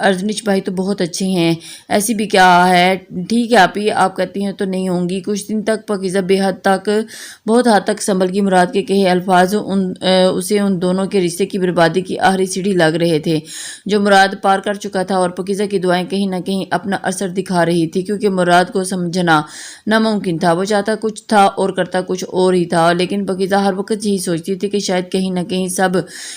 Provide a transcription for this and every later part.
ارزنش بھائی تو بہت اچھے ہیں، ایسی بھی کیا ہے، ٹھیک ہے آپی، آپ کہتی ہیں تو نہیں ہوں گی۔ کچھ دن تک پاکیزہ بہت حد تک سنبھل گئی۔ مراد کے کہے الفاظ اسے ان دونوں کے رشتے کی بربادی کی آخری سیڑھی لگ رہے تھے جو مراد پار کر چکا تھا، اور پاکیزہ کی دعائیں کہیں نہ کہیں اپنا اثر دکھا رہی تھی، کیونکہ مراد کو سمجھنا ناممکن تھا۔ وہ چاہتا کچھ تھا اور کرتا کچھ اور ہی تھا، لیکن پاکیزہ ہر وقت یہی سوچتی تھی کہ شاید کہیں نہ کہیں سب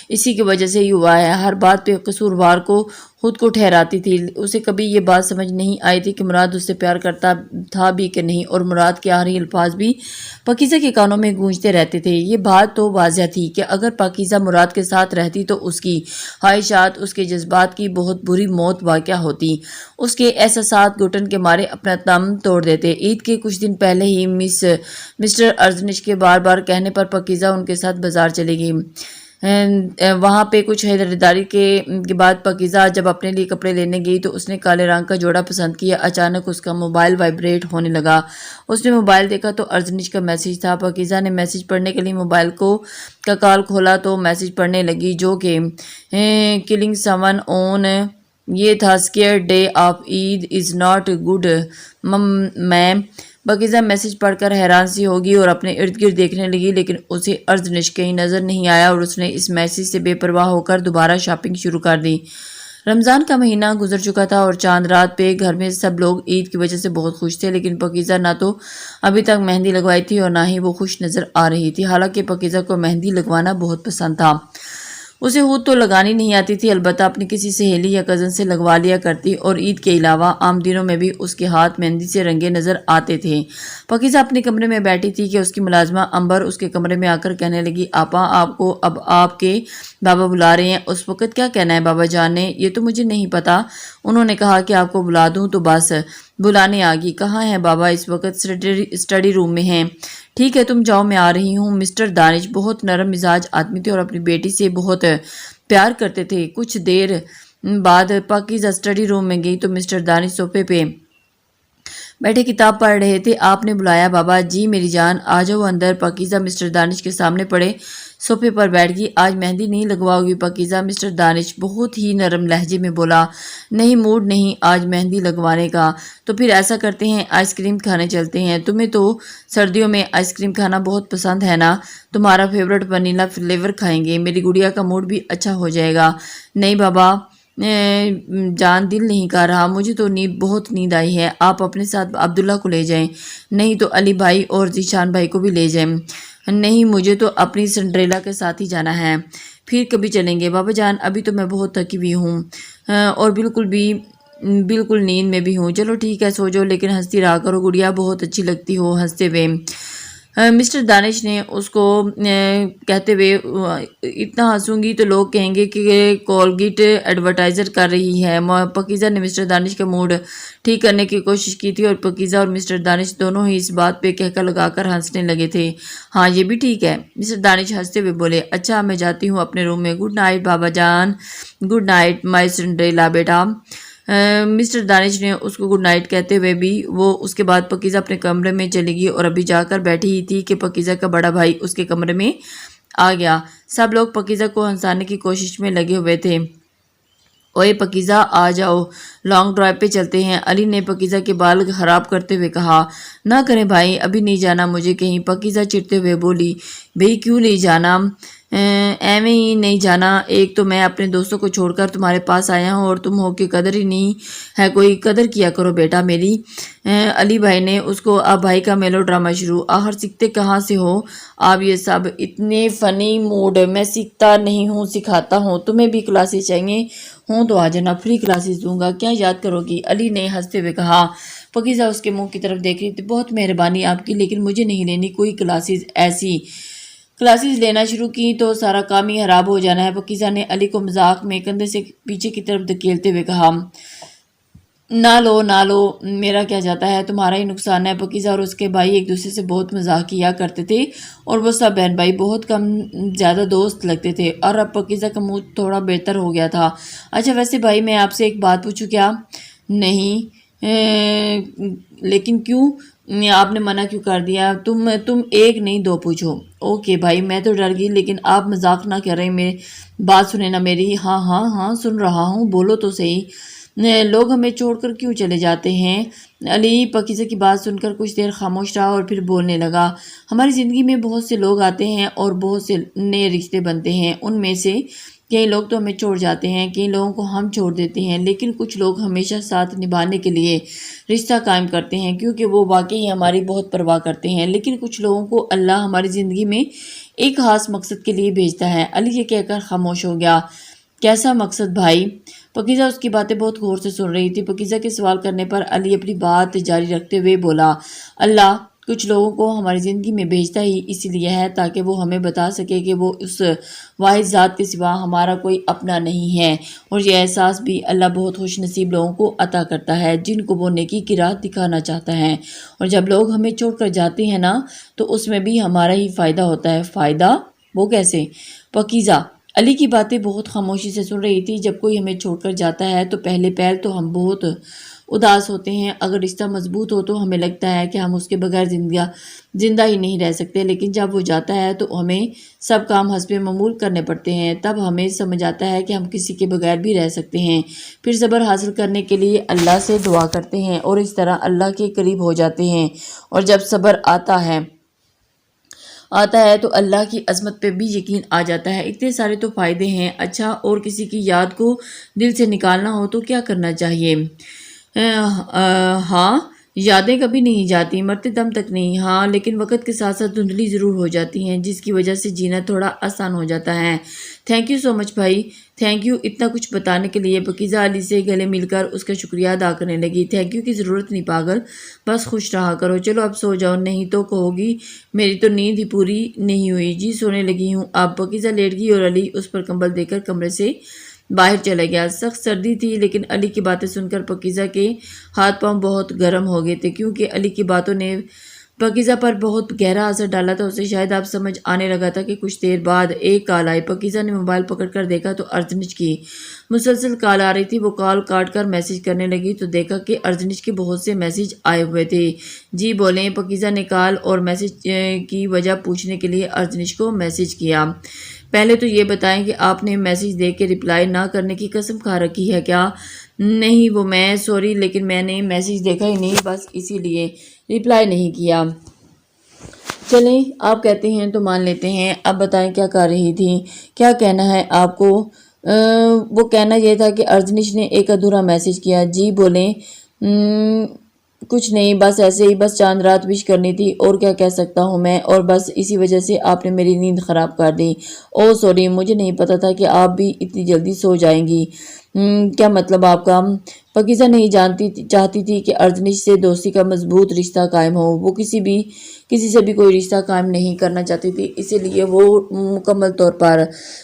اسی کی وجہ سے ہی ہوا ہے۔ ہر بات پہ قصوروار کو خود کو ٹھہراتی تھی۔ اسے کبھی یہ بات سمجھ نہیں آئی تھی کہ مراد اس سے پیار کرتا تھا بھی کہ نہیں، اور مراد کے آخری الفاظ بھی پاکیزہ کے کانوں میں گونجتے رہتے تھے۔ یہ بات تو واضح تھی کہ اگر پاکیزہ مراد کے ساتھ رہتی تو اس کی خواہشات، اس کے جذبات کی بہت بری موت واقع ہوتی۔ اس کے احساسات گھٹن کے مارے اپنا دم توڑ دیتے۔ عید کے کچھ دن پہلے ہی مسٹر ارزنش کے بار بار کہنے پر پاکیزہ ان کے ساتھ بازار چلی گئی۔ وہاں پہ کچھ خریداری کے بعد پاکیزہ جب اپنے لیے کپڑے لینے گئی تو اس نے کالے رنگ کا جوڑا پسند کیا۔ اچانک اس کا موبائل وائبریٹ ہونے لگا۔ اس نے موبائل دیکھا تو ارزنش کا میسج تھا۔ پاکیزہ نے میسج پڑھنے کے لیے موبائل کا کال کھولا تو میسج پڑھنے لگی جو کہ killing someone on یہ تھا scared day of Eid is not good میم۔ پاکیزہ میسج پڑھ کر حیران سی ہوگی اور اپنے ارد گرد دیکھنے لگی، لیکن اسے ارزنش کہیں نظر نہیں آیا اور اس نے اس میسج سے بے پرواہ ہو کر دوبارہ شاپنگ شروع کر دی۔ رمضان کا مہینہ گزر چکا تھا اور چاند رات پہ گھر میں سب لوگ عید کی وجہ سے بہت خوش تھے، لیکن پاکیزہ نہ تو ابھی تک مہندی لگوائی تھی اور نہ ہی وہ خوش نظر آ رہی تھی۔ حالانکہ پاکیزہ کو مہندی لگوانا بہت پسند تھا۔ اسے خود تو لگانی نہیں آتی تھی، البتہ اپنی کسی سہیلی یا کزن سے لگوا لیا کرتی، اور عید کے علاوہ عام دنوں میں بھی اس کے ہاتھ مہندی سے رنگے نظر آتے تھے۔ پاکیزہ اپنے کمرے میں بیٹھی تھی کہ اس کی ملازمہ امبر اس کے کمرے میں آ کر کہنے لگی، آپا آپ کو اب آپ کے بابا بلا رہے ہیں۔ اس وقت کیا کہنا ہے بابا جان نے؟ یہ تو مجھے نہیں پتا، انہوں نے کہا کہ آپ کو بلا دوں تو بس بلانے آ گئی۔ کہاں ہے بابا؟ اس وقت اسٹڈی روم میں ہیں۔ ٹھیک ہے تم جاؤ میں آ رہی ہوں۔ مسٹر دانش بہت نرم مزاج آدمی تھے اور اپنی بیٹی سے بہت پیار کرتے تھے۔ کچھ دیر بعد پاکیزہ اسٹڈی روم میں گئی تو مسٹر دانش صوفے پہ بیٹھے کتاب پڑھ رہے تھے۔ آپ نے بلایا بابا؟ جی میری جان آ جاؤ اندر۔ پاکیزہ مسٹر دانش کے سامنے پڑے صوفے پر بیٹھ گئی۔ آج مہندی نہیں لگواؤ گی پاکیزہ؟ مسٹر دانش بہت ہی نرم لہجے میں بولا۔ نہیں موڈ نہیں آج مہندی لگوانے کا۔ تو پھر ایسا کرتے ہیں آئس کریم کھانے چلتے ہیں، تمہیں تو سردیوں میں آئس کریم کھانا بہت پسند ہے نا، تمہارا فیورٹ ونیلا فلیور کھائیں گے، میری گڑیا کا موڈ بھی اچھا ہو جائے گا۔ نہیں بابا جان دل نہیں کر رہا، مجھے تو بہت نیند آئی ہے، آپ اپنے ساتھ عبداللہ کو لے جائیں، نہیں تو علی بھائی اور ذیشان بھائی کو بھی لے جائیں۔ نہیں مجھے تو اپنی سنڈریلا کے ساتھ ہی جانا ہے، پھر کبھی چلیں گے بابا جان، ابھی تو میں بہت تھکی ہوئی ہوں اور بالکل نیند میں بھی ہوں۔ چلو ٹھیک ہے سو جاؤ، لیکن ہنستی رہا کرو گڑیا، بہت اچھی لگتی ہو ہنستے ہوئے۔ مسٹر دانش نے اس کو کہتے ہوئے، اتنا ہنسوں گی تو لوگ کہیں گے کہ کولگیٹ ایڈورٹائزر کر رہی ہے۔ پاکیزہ نے مسٹر دانش کا موڈ ٹھیک کرنے کی کوشش کی تھی اور پاکیزہ اور مسٹر دانش دونوں ہی اس بات پہ کہکا لگا کر ہنسنے لگے تھے۔ ہاں یہ بھی ٹھیک ہے، مسٹر دانش ہنستے ہوئے بولے۔ اچھا میں جاتی ہوں اپنے روم میں، گڈ نائٹ بابا جان۔ گڈ نائٹ مائی سنڈریلا بیٹا۔ مسٹر دانش نے اس کو گڈ نائٹ کہتے ہوئے بھی وہ اس کے بعد پاکیزہ اپنے کمرے میں چلی گئی اور ابھی جا کر بیٹھی ہی تھی کہ پاکیزہ کا بڑا بھائی اس کے کمرے میں آ گیا۔ سب لوگ پاکیزہ کو ہنسانے کی کوشش میں لگے ہوئے تھے۔ اوئے پاکیزہ آ جاؤ، لانگ ڈرائیو پہ چلتے ہیں، علی نے پاکیزہ کے بال خراب کرتے ہوئے کہا۔ نہ کریں بھائی، ابھی نہیں جانا مجھے کہیں، پاکیزہ چڑھتے ہوئے بولی۔ بھئی کیوں نہیں جانا؟ ایویں ہی نہیں جانا، ایک تو میں اپنے دوستوں کو چھوڑ کر تمہارے پاس آیا ہوں اور تم ہو کہ قدر ہی نہیں ہے، کوئی قدر کیا کرو بیٹا میری۔ علی بھائی نے اس کو اب بھائی کا میلو ڈرامہ شروع۔ آخر سیکھتے کہاں سے ہو آپ یہ سب؟ اتنے فنی موڈ میں سیکھتا نہیں ہوں، سکھاتا ہوں، تمہیں بھی کلاسز چاہیے ہوں تو آ جانا، فری کلاسز دوں گا، کیا یاد کرو گی؟ علی نے ہنستے ہوئے کہا۔ پاکیزہ اس کے منہ کی طرف دیکھ رہی تھی۔ بہت مہربانی آپ کی، لیکن مجھے نہیں لینی کوئی کلاسز، ایسی کلاسز لینا شروع کی تو سارا کام ہی خراب ہو جانا ہے۔ پاکیزہ نے علی کو مذاق میں کندھے سے پیچھے کی طرف دھکیلتے ہوئے کہا۔ نہ لو میرا کیا جاتا ہے، تمہارا ہی نقصان ہے۔ پاکیزہ اور اس کے بھائی ایک دوسرے سے بہت مذاق کیا کرتے تھے اور وہ سب بہن بھائی بہت کم زیادہ دوست لگتے تھے، اور اب پاکیزہ کا موڈ تھوڑا بہتر ہو گیا تھا۔ اچھا ویسے بھائی میں آپ سے ایک بات پوچھوں کیا؟ نہیں لیکن کیوں؟ آپ نے منع کیوں کر دیا؟ تم ایک نہیں دو پوچھو۔ اوکے بھائی، میں تو ڈر گئی، لیکن آپ مذاق نہ کر رہے، میری بات سنیں نا میری۔ ہاں ہاں ہاں سن رہا ہوں، بولو تو صحیح۔ لوگ ہمیں چھوڑ کر کیوں چلے جاتے ہیں؟ علی پاکیزہ کی بات سن کر کچھ دیر خاموش رہا اور پھر بولنے لگا۔ ہماری زندگی میں بہت سے لوگ آتے ہیں اور بہت سے نئے رشتے بنتے ہیں، ان میں سے کئی لوگ تو ہمیں چھوڑ جاتے ہیں، کئی لوگوں کو ہم چھوڑ دیتے ہیں، لیکن کچھ لوگ ہمیشہ ساتھ نبھانے کے لیے رشتہ قائم کرتے ہیں کیونکہ وہ واقعی ہماری بہت پرواہ کرتے ہیں۔ لیکن کچھ لوگوں کو اللہ ہماری زندگی میں ایک خاص مقصد کے لیے بھیجتا ہے۔ علی یہ کہہ کر خاموش ہو گیا۔ کیسا مقصد بھائی؟ پاکیزہ اس کی باتیں بہت غور سے سن رہی تھی۔ پاکیزہ کے سوال کرنے پر علی اپنی بات جاری رکھتے ہوئے بولا، اللہ کچھ لوگوں کو ہماری زندگی میں بھیجتا ہی اسی لیے ہے تاکہ وہ ہمیں بتا سکے کہ وہ اس واحد ذات کے سوا ہمارا کوئی اپنا نہیں ہے، اور یہ احساس بھی اللہ بہت خوش نصیب لوگوں کو عطا کرتا ہے جن کو وہ نیکی کی راہ دکھانا چاہتا ہے، اور جب لوگ ہمیں چھوڑ کر جاتے ہیں نا تو اس میں بھی ہمارا ہی فائدہ ہوتا ہے۔ فائدہ؟ وہ کیسے؟ پاکیزہ علی کی باتیں بہت خاموشی سے سن رہی تھی۔ جب کوئی ہمیں چھوڑ کر جاتا ہے تو پہلے پہل تو ہم بہت اداس ہوتے ہیں۔ اگر رشتہ مضبوط ہو تو ہمیں لگتا ہے کہ ہم اس کے بغیر زندہ ہی نہیں رہ سکتے، لیکن جب وہ جاتا ہے تو ہمیں سب کام حسب معمول کرنے پڑتے ہیں، تب ہمیں سمجھ آتا ہے کہ ہم کسی کے بغیر بھی رہ سکتے ہیں۔ پھر صبر حاصل کرنے کے لیے اللہ سے دعا کرتے ہیں اور اس طرح اللہ کے قریب ہو جاتے ہیں، اور جب صبر آتا ہے تو اللہ کی عظمت پہ بھی یقین آ جاتا ہے۔ اتنے سارے تو فائدے ہیں۔ اچھا، اور کسی کی یاد کو دل سے نکالنا ہو تو کیا کرنا چاہیے؟ ہاں، یادیں کبھی نہیں جاتی، مرتے دم تک نہیں۔ ہاں، لیکن وقت کے ساتھ ساتھ دھندلی ضرور ہو جاتی ہیں، جس کی وجہ سے جینا تھوڑا آسان ہو جاتا ہے۔ تھینک یو سو مچ بھائی، تھینک یو اتنا کچھ بتانے کے لیے۔ پاکیزہ علی سے گلے مل کر اس کا شکریہ ادا کرنے لگی۔ تھینک یو کی ضرورت نہیں پاگل، بس خوش رہا کرو۔ چلو اب سو جاؤ، نہیں تو کہو گی میری تو نیند ہی پوری نہیں ہوئی۔ جی سونے لگی ہوں اب۔ پاکیزہ لیٹ گئی اور علی اس پر کمبل دے کر کمرے سے باہر چلا گیا۔ سخت سردی تھی، لیکن علی کی باتیں سن کر پاکیزہ کے ہاتھ پاؤں بہت گرم ہو گئے تھے، کیونکہ علی کی باتوں نے پاکیزہ پر بہت گہرا اثر ڈالا تھا۔ اسے شاید اب سمجھ آنے لگا تھا کہ کچھ دیر بعد ایک کال آئی۔ پاکیزہ نے موبائل پکڑ کر دیکھا تو ارزنش کی مسلسل کال آ رہی تھی۔ وہ کال کاٹ کر میسج کرنے لگی تو دیکھا کہ ارزنش کے بہت سے میسج آئے ہوئے تھے۔ جی بولیں۔ پاکیزہ نے کال اور میسج کی وجہ پوچھنے کے لیے ارزنش کو میسج کیا۔ پہلے تو یہ بتائیں کہ آپ نے میسج دیکھ کے رپلائی نہ کرنے کی قسم کھا رکھی ہے کیا؟ نہیں وہ میں سوری، لیکن میں نے میسج دیکھا ہی نہیں، بس اسی لیے رپلائی نہیں کیا۔ چلیں آپ کہتے ہیں تو مان لیتے ہیں، اب بتائیں کیا کر رہی تھی، کیا کہنا ہے آپ کو؟ وہ کہنا یہ تھا کہ ارزنش نے ایک ادھورا میسج کیا۔ جی بولیں۔ کچھ نہیں، بس ایسے ہی، بس چاند رات وش کرنی تھی، اور کیا کہہ سکتا ہوں میں، اور بس اسی وجہ سے آپ نے میری نیند خراب کر دی۔ اوہ سوری، مجھے نہیں پتا تھا کہ آپ بھی اتنی جلدی سو جائیں گی۔ کیا مطلب آپ کا؟ پاکیزہ نہیں چاہتی تھی کہ ارزنش سے دوستی کا مضبوط رشتہ قائم ہو۔ وہ کسی سے بھی کوئی رشتہ قائم نہیں کرنا چاہتی تھی، اسی لیے وہ مکمل طور پر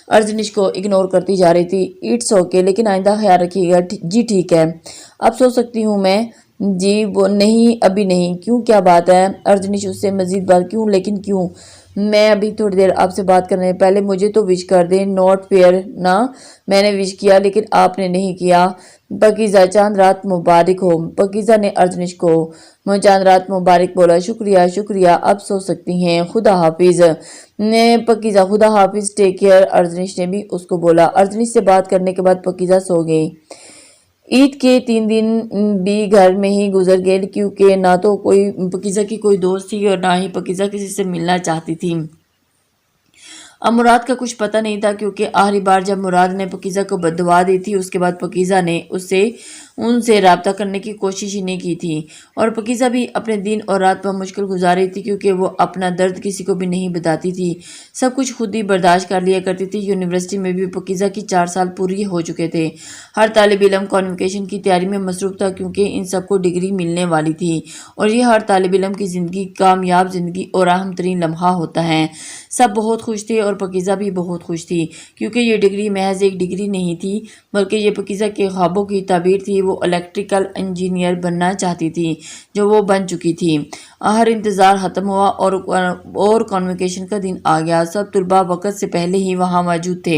ارزنش کو اگنور کرتی جا رہی تھی۔ اٹس اوکے، لیکن آئندہ خیال رکھیے گا۔ جی ٹھیک ہے، اب سو سکتی ہوں میں؟ جی وہ نہیں، ابھی نہیں۔ کیوں، کیا بات ہے؟ ارزنش اس سے مزید بات کیوں؟ لیکن کیوں؟ میں ابھی تھوڑی دیر آپ سے بات کرنے پہلے مجھے تو وش کر دیں۔ نوٹ فیئر نا، میں نے وش کیا لیکن آپ نے نہیں کیا۔ پاکیزہ چاند رات مبارک ہو۔ پاکیزہ نے ارزنش کو چاند رات مبارک بولا۔ شکریہ شکریہ، اب سو سکتی ہیں، خدا حافظ۔ پاکیزہ خدا حافظ، ٹیک کیئر، ارزنش نے بھی اس کو بولا۔ ارزنش سے بات کرنے کے بعد پاکیزہ سو گئی۔ عید کے 3 دن بھی گھر میں ہی گزر گئے، کیونکہ نہ تو کوئی پاکیزہ کی کوئی دوست تھی اور نہ ہی پاکیزہ کسی سے ملنا چاہتی تھی۔ اب مراد کا کچھ پتہ نہیں تھا، کیونکہ آخری بار جب مراد نے پاکیزہ کو بد دعا دی تھی اس کے بعد پاکیزہ نے ان سے رابطہ کرنے کی کوشش ہی نہیں کی تھی، اور پاکیزہ بھی اپنے دن اور رات پر مشکل گزار رہی تھی، کیونکہ وہ اپنا درد کسی کو بھی نہیں بتاتی تھی، سب کچھ خود ہی برداشت کر لیا کرتی تھی۔ یونیورسٹی میں بھی پاکیزہ کی 4 سال پوری ہو چکے تھے۔ ہر طالب علم کانوکیشن کی تیاری میں مصروف تھا، کیونکہ ان سب کو ڈگری ملنے والی تھی، اور یہ ہر طالب علم کی زندگی کامیاب زندگی اور اہم ترین لمحہ ہوتا ہے۔ سب بہت خوش تھے اور پاکیزہ بھی بہت خوش تھی، کیونکہ یہ ڈگری محض ایک ڈگری نہیں تھی، بلکہ یہ پاکیزہ کے خوابوں کی تعبیر تھی۔ وہ الیکٹریکل انجینئر بننا چاہتی تھی، جو وہ بن چکی تھی۔ ہر انتظار ختم ہوا اور کانوکیشن کا دن آ گیا۔ سب طلباء وقت سے پہلے ہی وہاں موجود تھے،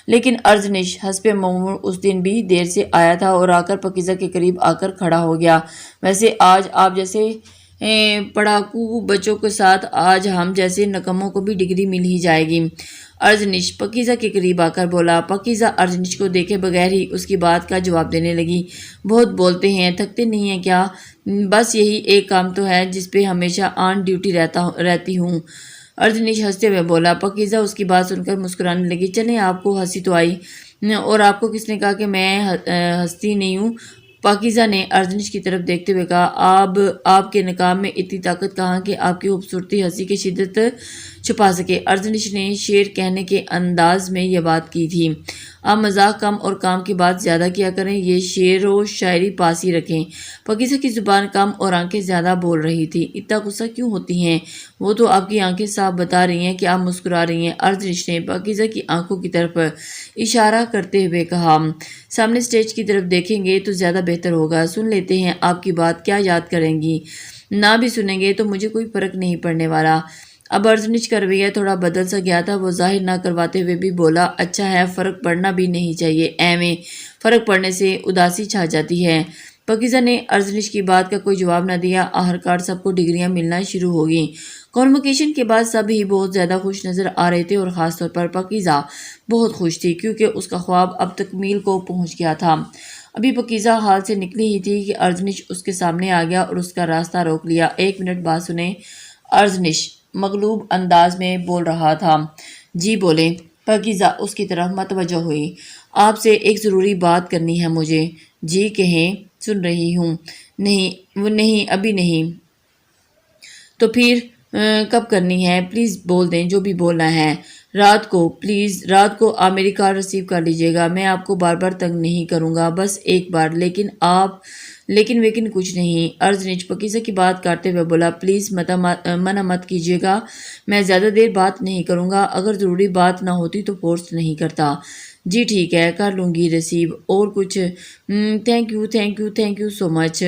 لیکن ارزنش حسب معمول اس دن بھی دیر سے آیا تھا اور آ کر پاکیزہ کے قریب آ کر کھڑا ہو گیا۔ ویسے آج آپ جیسے پڑھاکو بچوں کے ساتھ آج ہم جیسے نکموں کو بھی ڈگری مل ہی جائے گی۔ ارجنش پاکیزہ کے قریب آ کر بولا۔ پاکیزہ ارجنش کو دیکھے بغیر ہی اس کی بات کا جواب دینے لگی۔ بہت بولتے ہیں، تھکتے نہیں ہیں کیا؟ بس یہی ایک کام تو ہے جس پہ ہمیشہ آن ڈیوٹی رہتی ہوں۔ ارجنش ہنستے ہوئے بولا۔ پاکیزہ اس کی بات سن کر مسکرانے لگی۔ چلیں، آپ کو ہنسی تو آئی، اور آپ کو کس نے کہا کہ میں ہنستی نہیں ہوں؟ پاکیزہ نے ارجنش کی طرف دیکھتے ہوئے کہا۔ آپ کے نقاب میں اتنی طاقت کہاں کہ آپ کی خوبصورتی ہنسی کی شدت چھپا سکے؟ ارجنش نے شعر کہنے کے انداز میں یہ بات کی تھی۔ آپ مذاق کم اور کام کی بات زیادہ کیا کریں، یہ شعر و شاعری پاس ہی رکھیں۔ پاکیزہ کی زبان کم اور آنکھیں زیادہ بول رہی تھی۔ اتنا غصہ کیوں ہوتی ہیں؟ وہ تو آپ کی آنکھیں صاف بتا رہی ہیں کہ آپ مسکرا رہی ہیں۔ ارجنش نے پاکیزہ کی آنکھوں کی طرف اشارہ کرتے ہوئے کہا۔ سامنے سٹیج کی طرف دیکھیں گے تو زیادہ بہتر ہوگا۔ سن لیتے ہیں آپ کی بات، کیا یاد کریں گی؟ نہ بھی سنیں گے تو مجھے کوئی فرق نہیں پڑنے والا۔ اب ارجنش کا رویہ تھوڑا بدل سا گیا تھا۔ وہ ظاہر نہ کرواتے ہوئے بھی بولا۔ اچھا ہے، فرق پڑنا بھی نہیں چاہیے، ایویں فرق پڑنے سے اداسی چھا جاتی ہے۔ پاکیزہ نے ارجنش کی بات کا کوئی جواب نہ دیا۔ آخرکار سب کو ڈگریاں ملنا شروع ہو گئیں۔ کنووکیشن کے بعد سب ہی بہت زیادہ خوش نظر آ رہے تھے، اور خاص طور پر پاکیزہ بہت خوش تھی کیونکہ اس کا خواب اب تکمیل کو پہنچ گیا تھا۔ ابھی پاکیزہ ہال سے نکلی ہی تھی کہ ارجنش اس کے سامنے آ گیا اور اس کا راستہ روک لیا۔ ایک منٹ بات سنیں، ارجنش مغلوب انداز میں بول رہا تھا۔ جی بولیں۔ پاکیزہ اس کی طرف متوجہ ہوئی۔ آپ سے ایک ضروری بات کرنی ہے مجھے۔ جی کہیں، سن رہی ہوں۔ نہیں ابھی نہیں۔ تو پھر کب کرنی ہے؟ پلیز بول دیں جو بھی بولنا ہے۔ رات کو، پلیز رات کو آپ میری کال ریسیو کر لیجیے گا۔ میں آپ کو بار بار تنگ نہیں کروں گا، بس ایک بار۔ لیکن کچھ نہیں۔ ارجنش پاکیزہ کی بات کاٹتے ہوئے بولا۔ پلیز منع مت کیجیے گا، میں زیادہ دیر بات نہیں کروں گا۔ اگر ضروری بات نہ ہوتی تو فورس نہیں کرتا۔ جی ٹھیک ہے، کر لوں گی ریسیو۔ اور کچھ؟ تھینک یو سو مچ۔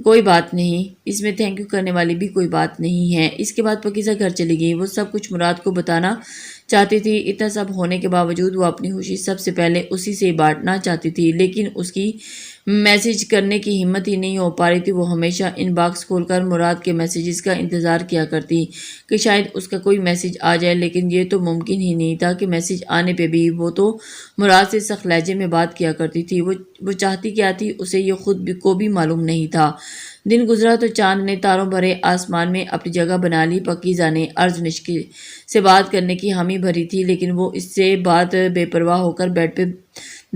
کوئی بات نہیں، اس میں تھینک یو کرنے والی بھی کوئی بات نہیں ہے۔ اس کے بعد پاکیزہ گھر چلی گئی۔ وہ سب کچھ مراد کو بتانا چاہتی تھی۔ اتنا سب ہونے کے باوجود وہ اپنی خوشی سب سے پہلے اسی سے بانٹنا چاہتی تھی، لیکن اس کی میسج کرنے کی ہمت ہی نہیں ہو پا رہی تھی۔ وہ ہمیشہ ان باکس کھول کر مراد کے میسیجز کا انتظار کیا کرتی کہ شاید اس کا کوئی میسج آ جائے، لیکن یہ تو ممکن ہی نہیں تھا کہ میسج آنے پہ بھی وہ تو مراد سے سخت لہجے میں بات کیا کرتی تھی۔ وہ چاہتی کیا تھی اسے یہ خود کو بھی معلوم نہیں تھا۔ دن گزرا تو چاند نے تاروں بھرے آسمان میں اپنی جگہ بنا لی۔ پاکیزہ نے ارجنش سے بات کرنے کی حامی بھری تھی، لیکن وہ اس سے بات بے پرواہ ہو کر بیڈ پہ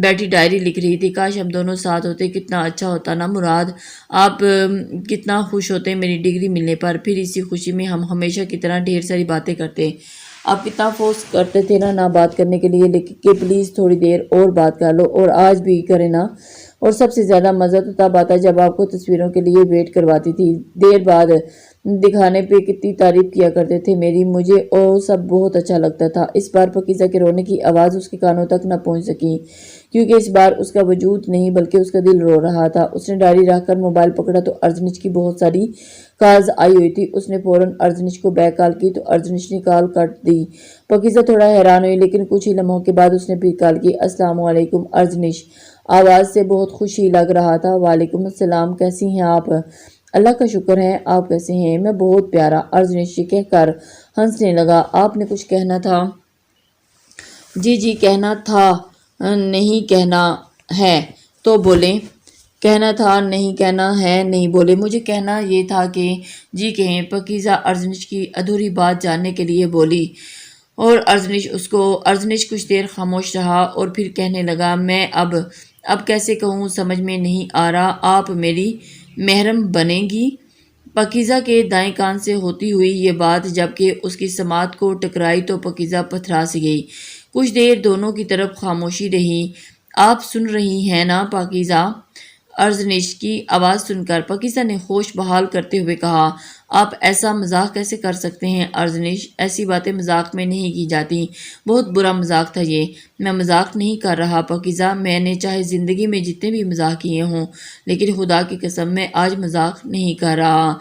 بیٹھی ڈائری لکھ رہی تھی۔ کاش ہم دونوں ساتھ ہوتے، کتنا اچھا ہوتا نا مراد۔ آپ کتنا خوش ہوتے میری ڈگری ملنے پر، پھر اسی خوشی میں ہم ہمیشہ کی طرح ڈھیر ساری باتیں کرتے۔ آپ کتنا فورس کرتے تھے نہ بات کرنے کے لیے، لیکن کہ پلیز تھوڑی دیر اور بات کر لو، اور آج بھی کرے نا۔ اور سب سے زیادہ مزہ تو تب آتا جب آپ کو تصویروں کے لیے ویٹ کرواتی تھی، دیر بعد دکھانے پہ کتنی تعریف کیا کرتے تھے میری، مجھے اور سب بہت اچھا لگتا تھا۔ اس بار پاکیزہ کے رونے کی آواز اس کے کانوں تک نہ پہنچ سکی، کیونکہ اس بار اس کا وجود نہیں بلکہ اس کا دل رو رہا تھا۔ اس نے ڈائری رکھ کر موبائل پکڑا تو ارجنش کی بہت ساری کالز آئی ہوئی تھی۔ اس نے فوراً ارجنش کو بیک کال کی تو ارجنش نے کال کٹ دی۔ پاکیزہ تھوڑا حیران ہوئی، لیکن کچھ ہی لمحوں کے بعد اس نے پھر کال کی۔ السلام علیکم ارجنش، آواز سے بہت خوشی لگ رہا تھا۔ وعلیکم السلام، کیسی ہیں آپ؟ اللہ کا شکر ہے، آپ کیسے ہیں؟ میں بہت پیارا، ارجنش یہ کہہ کر ہنسنے لگا۔ آپ نے کچھ کہنا تھا؟ جی کہنا تھا، نہیں کہنا ہے تو بولیں۔ کہنا تھا، نہیں کہنا ہے نہیں بولے۔ مجھے کہنا یہ تھا کہ جی کہیں۔ پاکیزہ ارجنش کی ادھوری بات جاننے کے لیے بولی، اور ارجنش کچھ دیر خاموش رہا اور پھر کہنے لگا، میں اب کیسے کہوں، سمجھ میں نہیں آ رہا۔ آپ میری محرم بنیں گی؟ پاکیزہ کے دائیں کان سے ہوتی ہوئی یہ بات جبکہ اس کی سماعت کو ٹکرائی تو پاکیزہ پتھرا سی گئی۔ کچھ دیر دونوں کی طرف خاموشی رہی۔ آپ سن رہی ہیں نا پاکیزہ؟ ارجنش کی آواز سن کر پاکیزہ نے ہوش بحال کرتے ہوئے کہا۔ آپ ایسا مذاق کیسے کر سکتے ہیں ارجنش؟ ایسی باتیں مذاق میں نہیں کی جاتی، بہت برا مذاق تھا یہ۔ میں مذاق نہیں کر رہا پاکیزہ، میں نے چاہے زندگی میں جتنے بھی مذاق کیے ہوں، لیکن خدا کی قسم میں آج مذاق نہیں کر رہا۔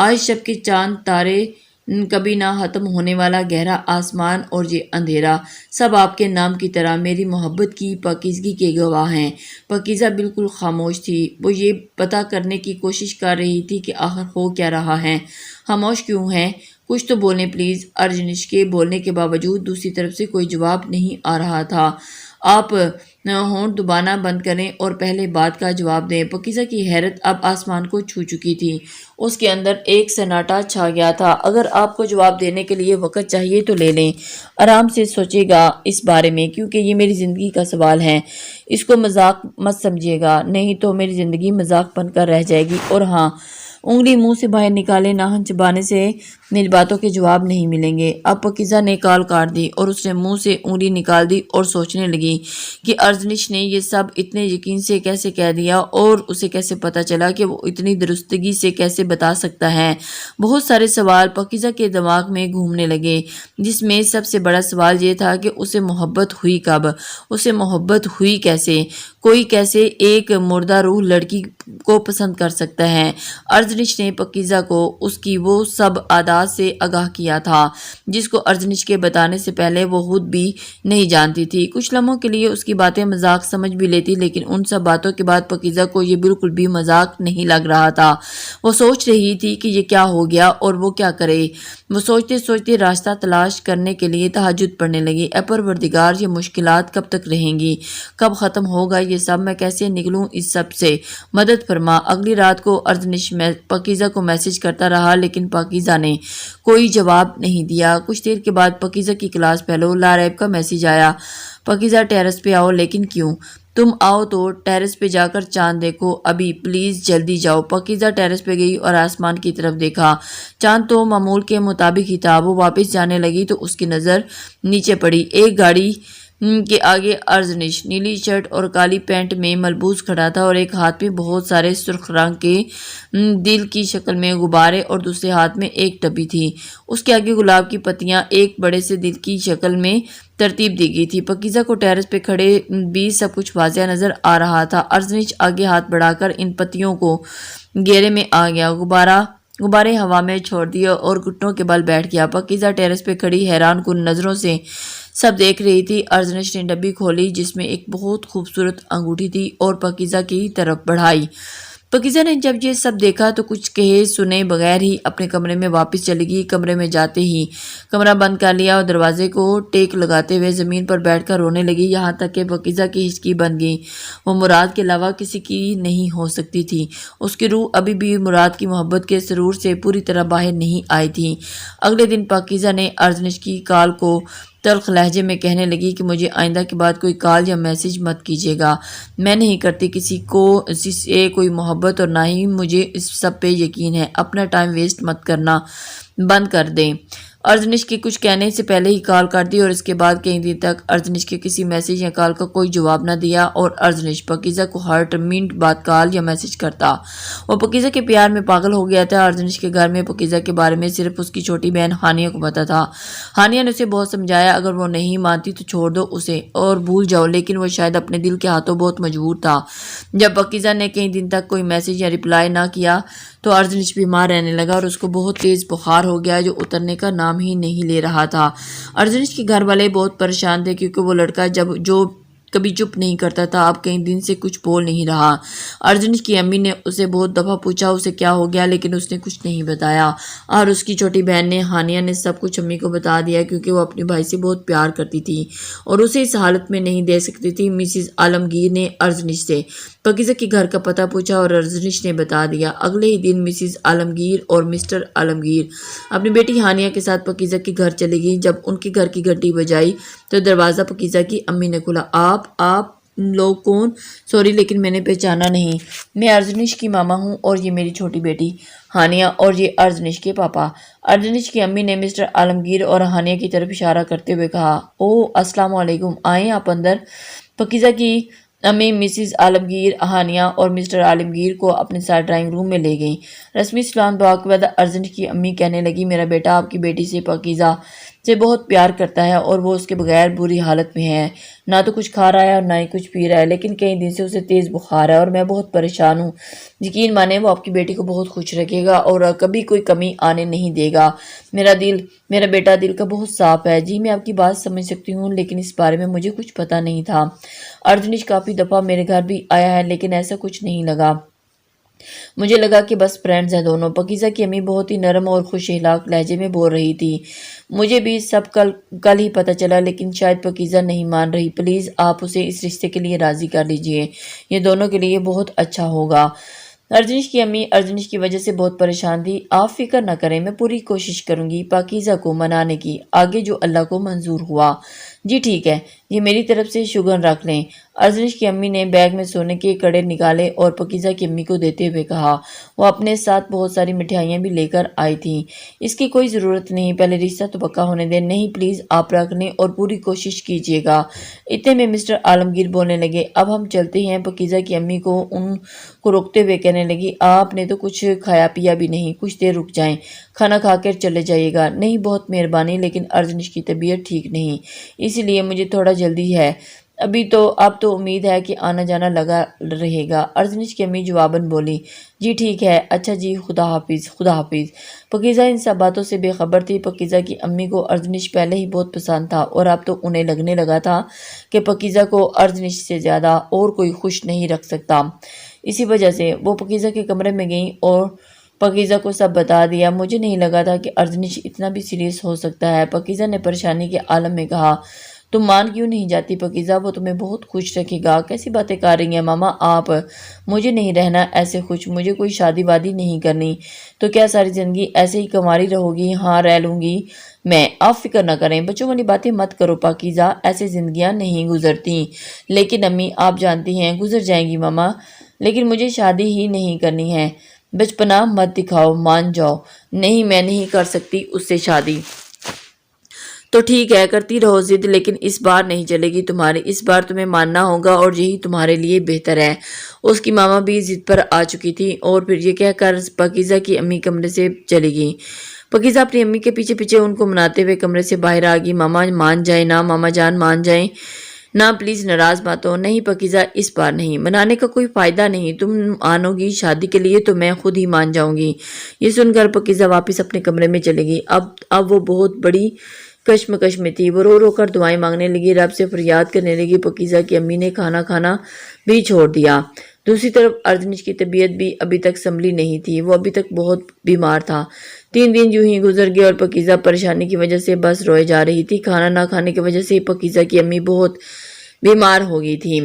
آج شب کے چاند تارے کبھی نہ ختم ہونے والا گہرا آسمان اور یہ اندھیرا، سب آپ کے نام کی طرح میری محبت کی پاکیزگی کے گواہ ہیں۔ پاکیزہ بالکل خاموش تھی۔ وہ یہ پتہ کرنے کی کوشش کر رہی تھی کہ آخر ہو کیا رہا ہے۔ خاموش کیوں ہیں؟ کچھ تو بولیں پلیز۔ ارجنش کے بولنے کے باوجود دوسری طرف سے کوئی جواب نہیں آ رہا تھا۔ آپ ہونٹ دبانا بند کریں اور پہلے بات کا جواب دیں۔ پاکیزہ کی حیرت اب آسمان کو چھو چکی تھی۔ اس کے اندر ایک سناٹا چھا گیا تھا۔ اگر آپ کو جواب دینے کے لیے وقت چاہیے تو لے لیں۔ آرام سے سوچے گا اس بارے میں، کیونکہ یہ میری زندگی کا سوال ہے۔ اس کو مذاق مت سمجھیے گا، نہیں تو میری زندگی مذاق بن کر رہ جائے گی۔ اور ہاں، انگلی منہ سے باہر نکالے ناخن چبانے سے میری باتوں کے جواب نہیں ملیں گے۔ اب پاکیزہ نے کال کاٹ دی اور اس نے منہ سے انگلی نکال دی اور سوچنے لگی کہ ارجنش نے یہ سب اتنے یقین سے کیسے کہہ دیا اور اسے کیسے پتہ چلا کہ وہ اتنی درستگی سے کیسے بتا سکتا ہے۔ بہت سارے سوال پاکیزہ کے دماغ میں گھومنے لگے، جس میں سب سے بڑا سوال یہ تھا کہ اسے محبت ہوئی کب؟ اسے محبت ہوئی کیسے؟ کوئی کیسے ایک مردہ روح لڑکی کو پسند کر سکتا ہے؟ ارجنش نے پاکیزہ کو اس کی وہ سب عادات سے آگاہ کیا تھا جس کو ارجنش کے بتانے سے پہلے وہ خود بھی نہیں جانتی تھی۔ کچھ لمحوں کے لیے اس کی باتیں مذاق سمجھ بھی لیتی، لیکن ان سب باتوں کے بعد پاکیزہ کو یہ بالکل بھی مذاق نہیں لگ رہا تھا۔ وہ سوچ رہی تھی کہ یہ کیا ہو گیا اور وہ کیا کرے۔ وہ سوچتے سوچتے راستہ تلاش کرنے کے لیے تہجد پڑھنے لگی۔ اے پروردگار، یہ مشکلات کب تک رہیں گی؟ کب ختم ہوگا یہ سب؟ میں کیسے نکلوں اس سب سے؟ مدد فرما۔ اگلی رات کو ارجنش پاکیزہ کو میسج کرتا رہا، لیکن پاکیزہ نے کوئی جواب نہیں دیا۔ کچھ دیر کے بعد پاکیزہ کی کلاس فیلو لاریب کا میسج آیا۔ پاکیزہ ٹیرس پہ آؤ۔ لیکن کیوں؟ تم آؤ تو ٹیرس پہ جا کر چاند دیکھو ابھی، پلیز جلدی جاؤ۔ پاکیزہ ٹیرس پہ گئی اور آسمان کی طرف دیکھا۔ چاند تو معمول کے مطابق ہی تھا۔ وہ واپس جانے لگی تو اس کی نظر نیچے پڑی۔ ایک گاڑی کے آگے ارجنش نیلی شرٹ اور کالی پینٹ میں ملبوس کھڑا تھا اور ایک ہاتھ میں بہت سارے سرخ رنگ کے دل کی شکل میں غبارے اور دوسرے ہاتھ میں ایک ڈبی تھی۔ اس کے آگے گلاب کی پتیاں ایک بڑے سے دل کی شکل میں ترتیب دی گئی تھی۔ پاکیزہ کو ٹیرس پہ کھڑے بھی سب کچھ واضح نظر آ رہا تھا۔ ارجنش آگے ہاتھ بڑھا کر ان پتیوں کو گھیرے میں آ گیا، غبارے ہوا میں چھوڑ دیے اور گھٹنوں کے بل بیٹھ گیا۔ پاکیزہ ٹیرس پہ کھڑی حیران کن نظروں سے سب دیکھ رہی تھی۔ ارجنش نے ڈبی کھولی جس میں ایک بہت خوبصورت انگوٹھی تھی اور پاکیزہ کی طرف بڑھائی۔ پاکیزہ نے جب یہ سب دیکھا تو کچھ کہے سنے بغیر ہی اپنے کمرے میں واپس چلی گئی۔ کمرے میں جاتے ہی کمرہ بند کر لیا اور دروازے کو ٹیک لگاتے ہوئے زمین پر بیٹھ کر رونے لگی، یہاں تک کہ پاکیزہ کی ہچکی بن گئی۔ وہ مراد کے علاوہ کسی کی نہیں ہو سکتی تھی۔ اس کی روح ابھی بھی مراد کی محبت کے سرور سے پوری طرح باہر نہیں آئی تھی۔ اگلے دن پاکیزہ نے ارجنش کی کال کو تلخ لہجے میں کہنے لگی کہ مجھے آئندہ کے بعد کوئی کال یا میسج مت کیجیے گا۔ میں نہیں کرتی کسی سے کوئی محبت اور نہ ہی مجھے اس سب پہ یقین ہے۔ اپنا ٹائم ویسٹ مت کرنا بند کر دیں۔ ارجنش کے کچھ کہنے سے پہلے ہی کال کر دی اور اس کے بعد کئی دن تک ارجنش کے کسی میسج یا کال کا کوئی جواب نہ دیا اور ارجنش پاکیزہ کو ہر منٹ بعد کال یا میسج کرتا۔ وہ پاکیزہ کے پیار میں پاگل ہو گیا تھا۔ ارجنش کے گھر میں پاکیزہ کے بارے میں صرف اس کی چھوٹی بہن ہانیہ کو پتا تھا۔ ہانیہ نے اسے بہت سمجھایا، اگر وہ نہیں مانتی تو چھوڑ دو اسے اور بھول جاؤ، لیکن وہ شاید اپنے دل کے ہاتھوں بہت مجبور تھا۔ جب پاکیزہ نے کئی دن تک کوئی میسج یا رپلائی نہ کیا تو ارجنش بیمار رہنے لگا اور اس کو بہت تیز بخار ہو گیا جو اترنے کا نام ہی نہیں لے رہا تھا۔ ارجنش کے گھر والے بہت پریشان تھے کیونکہ وہ لڑکا جو کبھی چپ نہیں کرتا تھا اب کئی دن سے کچھ بول نہیں رہا۔ ارجنش کی امی نے اسے بہت دفعہ پوچھا اسے کیا ہو گیا، لیکن اس نے کچھ نہیں بتایا اور اس کی چھوٹی بہن نے ہانیہ نے سب کچھ امی کو بتا دیا کیونکہ وہ اپنے بھائی سے بہت پیار کرتی تھی اور اسے اس حالت میں نہیں دے سکتی تھی۔ مسز عالمگیر نے ارجنش سے پاکیزہ کے گھر کا پتہ پوچھا اور ارجنش نے بتا دیا۔ اگلے ہی دن مسز عالمگیر اور مسٹر عالمگیر اپنی بیٹی ہانیہ کے ساتھ پاکیزہ کے گھر چلی گئی۔ جب ان کے گھر کی گھنٹی بجائی تو دروازہ پاکیزہ کی امی نے کھولا۔ آپ لوگ کون؟ سوری لیکن میں نے پہچانا نہیں۔ میں ارجنش کی ماما ہوں اور یہ میری چھوٹی بیٹی ہانیہ اور یہ ارجنش کے پاپا۔ ارجنش کی امی نے مسٹر عالمگیر اور ہانیہ کی طرف اشارہ کرتے ہوئے کہا، اوہ السلام علیکم، آئیں آپ اندر۔ پاکیزہ کی امی مسز عالمگیر، ہانیہ اور مسٹر عالمگیر کو اپنے ساتھ ڈرائنگ روم میں لے گئیں۔ رسمی سلام دعا کے بعد ارجنش کی امی کہنے لگی، میرا بیٹا آپ کی بیٹی سے پاکیزہ سے بہت پیار کرتا ہے اور وہ اس کے بغیر بری حالت میں ہے، نہ تو کچھ کھا رہا ہے اور نہ ہی کچھ پی رہا ہے، لیکن کئی دن سے اسے تیز بخار ہے اور میں بہت پریشان ہوں۔ یقین مانیں وہ آپ کی بیٹی کو بہت خوش رکھے گا اور کبھی کوئی کمی آنے نہیں دے گا۔ میرا بیٹا دل کا بہت صاف ہے۔ جی میں آپ کی بات سمجھ سکتی ہوں، لیکن اس بارے میں مجھے کچھ پتہ نہیں تھا۔ ارجنیش کافی دفعہ میرے گھر بھی آیا ہے لیکن ایسا کچھ نہیں لگا۔ مجھے لگا کہ بس فرینڈز ہیں دونوں۔ پاکیزہ کی امی بہت ہی نرم اور خوش اخلاق لہجے میں بول رہی تھی۔ مجھے بھی سب کل ہی پتہ چلا، لیکن شاید پاکیزہ نہیں مان رہی۔ پلیز آپ اسے اس رشتے کے لیے راضی کر لیجئے، یہ دونوں کے لیے بہت اچھا ہوگا۔ ارجنیش کی امی ارجنیش کی وجہ سے بہت پریشان تھی۔ آپ فکر نہ کریں، میں پوری کوشش کروں گی پاکیزہ کو منانے کی، آگے جو اللہ کو منظور ہوا۔ جی ٹھیک ہے، یہ میری طرف سے شگن رکھ لیں۔ ارجنیش کی امی نے بیگ میں سونے کے کڑے نکالے اور پاکیزہ کی امی کو دیتے ہوئے کہا۔ وہ اپنے ساتھ بہت ساری مٹھائیاں بھی لے کر آئی تھیں۔ اس کی کوئی ضرورت نہیں، پہلے رشتہ تو پکا ہونے دیں۔ نہیں پلیز آپ رکھ لیں اور پوری کوشش کیجیے گا۔ اتنے میں مسٹر عالمگیر بولنے لگے، اب ہم چلتے ہیں۔ پاکیزہ کی امی ان کو روکتے ہوئے کہنے لگی، آپ نے تو کچھ کھایا پیا بھی نہیں، کچھ دیر رک جائیں، کھانا کھا کر چلے جائیے گا۔ نہیں بہت مہربانی، لیکن ارجنیش کی طبیعت ٹھیک نہیں، اسی لیے مجھے تھوڑا جلدی ہے۔ اب تو امید ہے کہ آنا جانا لگا رہے گا۔ ارجنیش کی امی جواباً بولی، جی ٹھیک ہے، اچھا جی، خدا حافظ، خدا حافظ۔ پاکیزہ ان سب باتوں سے بے خبر تھی۔ پاکیزہ کی امی کو ارجنیش پہلے ہی بہت پسند تھا اور اب تو انہیں لگنے لگا تھا کہ پاکیزہ کو ارجنیش سے زیادہ اور کوئی خوش نہیں رکھ سکتا۔ اسی وجہ سے وہ پاکیزہ کے کمرے میں گئیں اور پاکیزہ کو سب بتا دیا۔ مجھے نہیں لگا تھا کہ ارجنیش اتنا بھی سیریس ہو سکتا ہے، پاکیزہ نے پریشانی کے عالم میں کہا۔ تم مان کیوں نہیں جاتی پاکیزہ؟ وہ تمہیں بہت خوش رکھے گا۔ کیسی باتیں کر رہی ہیں ماما آپ؟ مجھے نہیں رہنا ایسے خوش، مجھے کوئی شادی وادی نہیں کرنی۔ تو کیا ساری زندگی ایسے ہی کنواری رہو گی؟ ہاں رہ لوں گی میں، آپ فکر نہ کریں۔ بچوں والی باتیں مت کرو پاکیزہ، ایسے زندگیاں نہیں گزرتی۔ لیکن امی آپ جانتی ہیں گزر جائیں گی ماما، لیکن مجھے شادی ہی نہیں کرنی ہے۔ بچپنا مت دکھاؤ، مان جاؤ۔ نہیں میں نہیں کر سکتی اس سے شادی۔ تو ٹھیک ہے، کرتی رہو ضد، لیکن اس بار نہیں چلے گی تمہاری، اس بار تمہیں ماننا ہوگا اور یہی تمہارے لیے بہتر ہے۔ اس کی ماما بھی ضد پر آ چکی تھی اور پھر یہ کہہ کر پاکیزہ کی امی کمرے سے چلی گئی۔ پاکیزہ اپنی امی کے پیچھے پیچھے ان کو مناتے ہوئے کمرے سے باہر آ گئی۔ ماما مان جائیں نا، ماما جان مان جائیں نا، پلیز ناراض مت ہو۔ نہیں پاکیزہ اس بار نہیں، منانے کا کوئی فائدہ نہیں، تم مانو گی شادی کے لیے تو میں خود ہی مان جاؤں گی۔ یہ سن کر پاکیزہ واپس اپنے کمرے میں چلے گئی۔ اب وہ بہت بڑی کشمکش میں تھی۔ وہ رو رو کر دعائیں مانگنے لگی، رب سے فریاد کرنے لگی۔ پاکیزہ کی امی نے کھانا کھانا بھی چھوڑ دیا۔ دوسری طرف ارجنیش کی طبیعت بھی ابھی تک سنبھلی نہیں تھی، وہ ابھی تک بہت بیمار تھا۔ 3 دن یوں ہی گزر گئے اور پاکیزہ پریشانی کی وجہ سے بس روئے جا رہی تھی۔ کھانا نہ کھانے کی وجہ سے پاکیزہ کی امی بہت بیمار ہو گئی تھی۔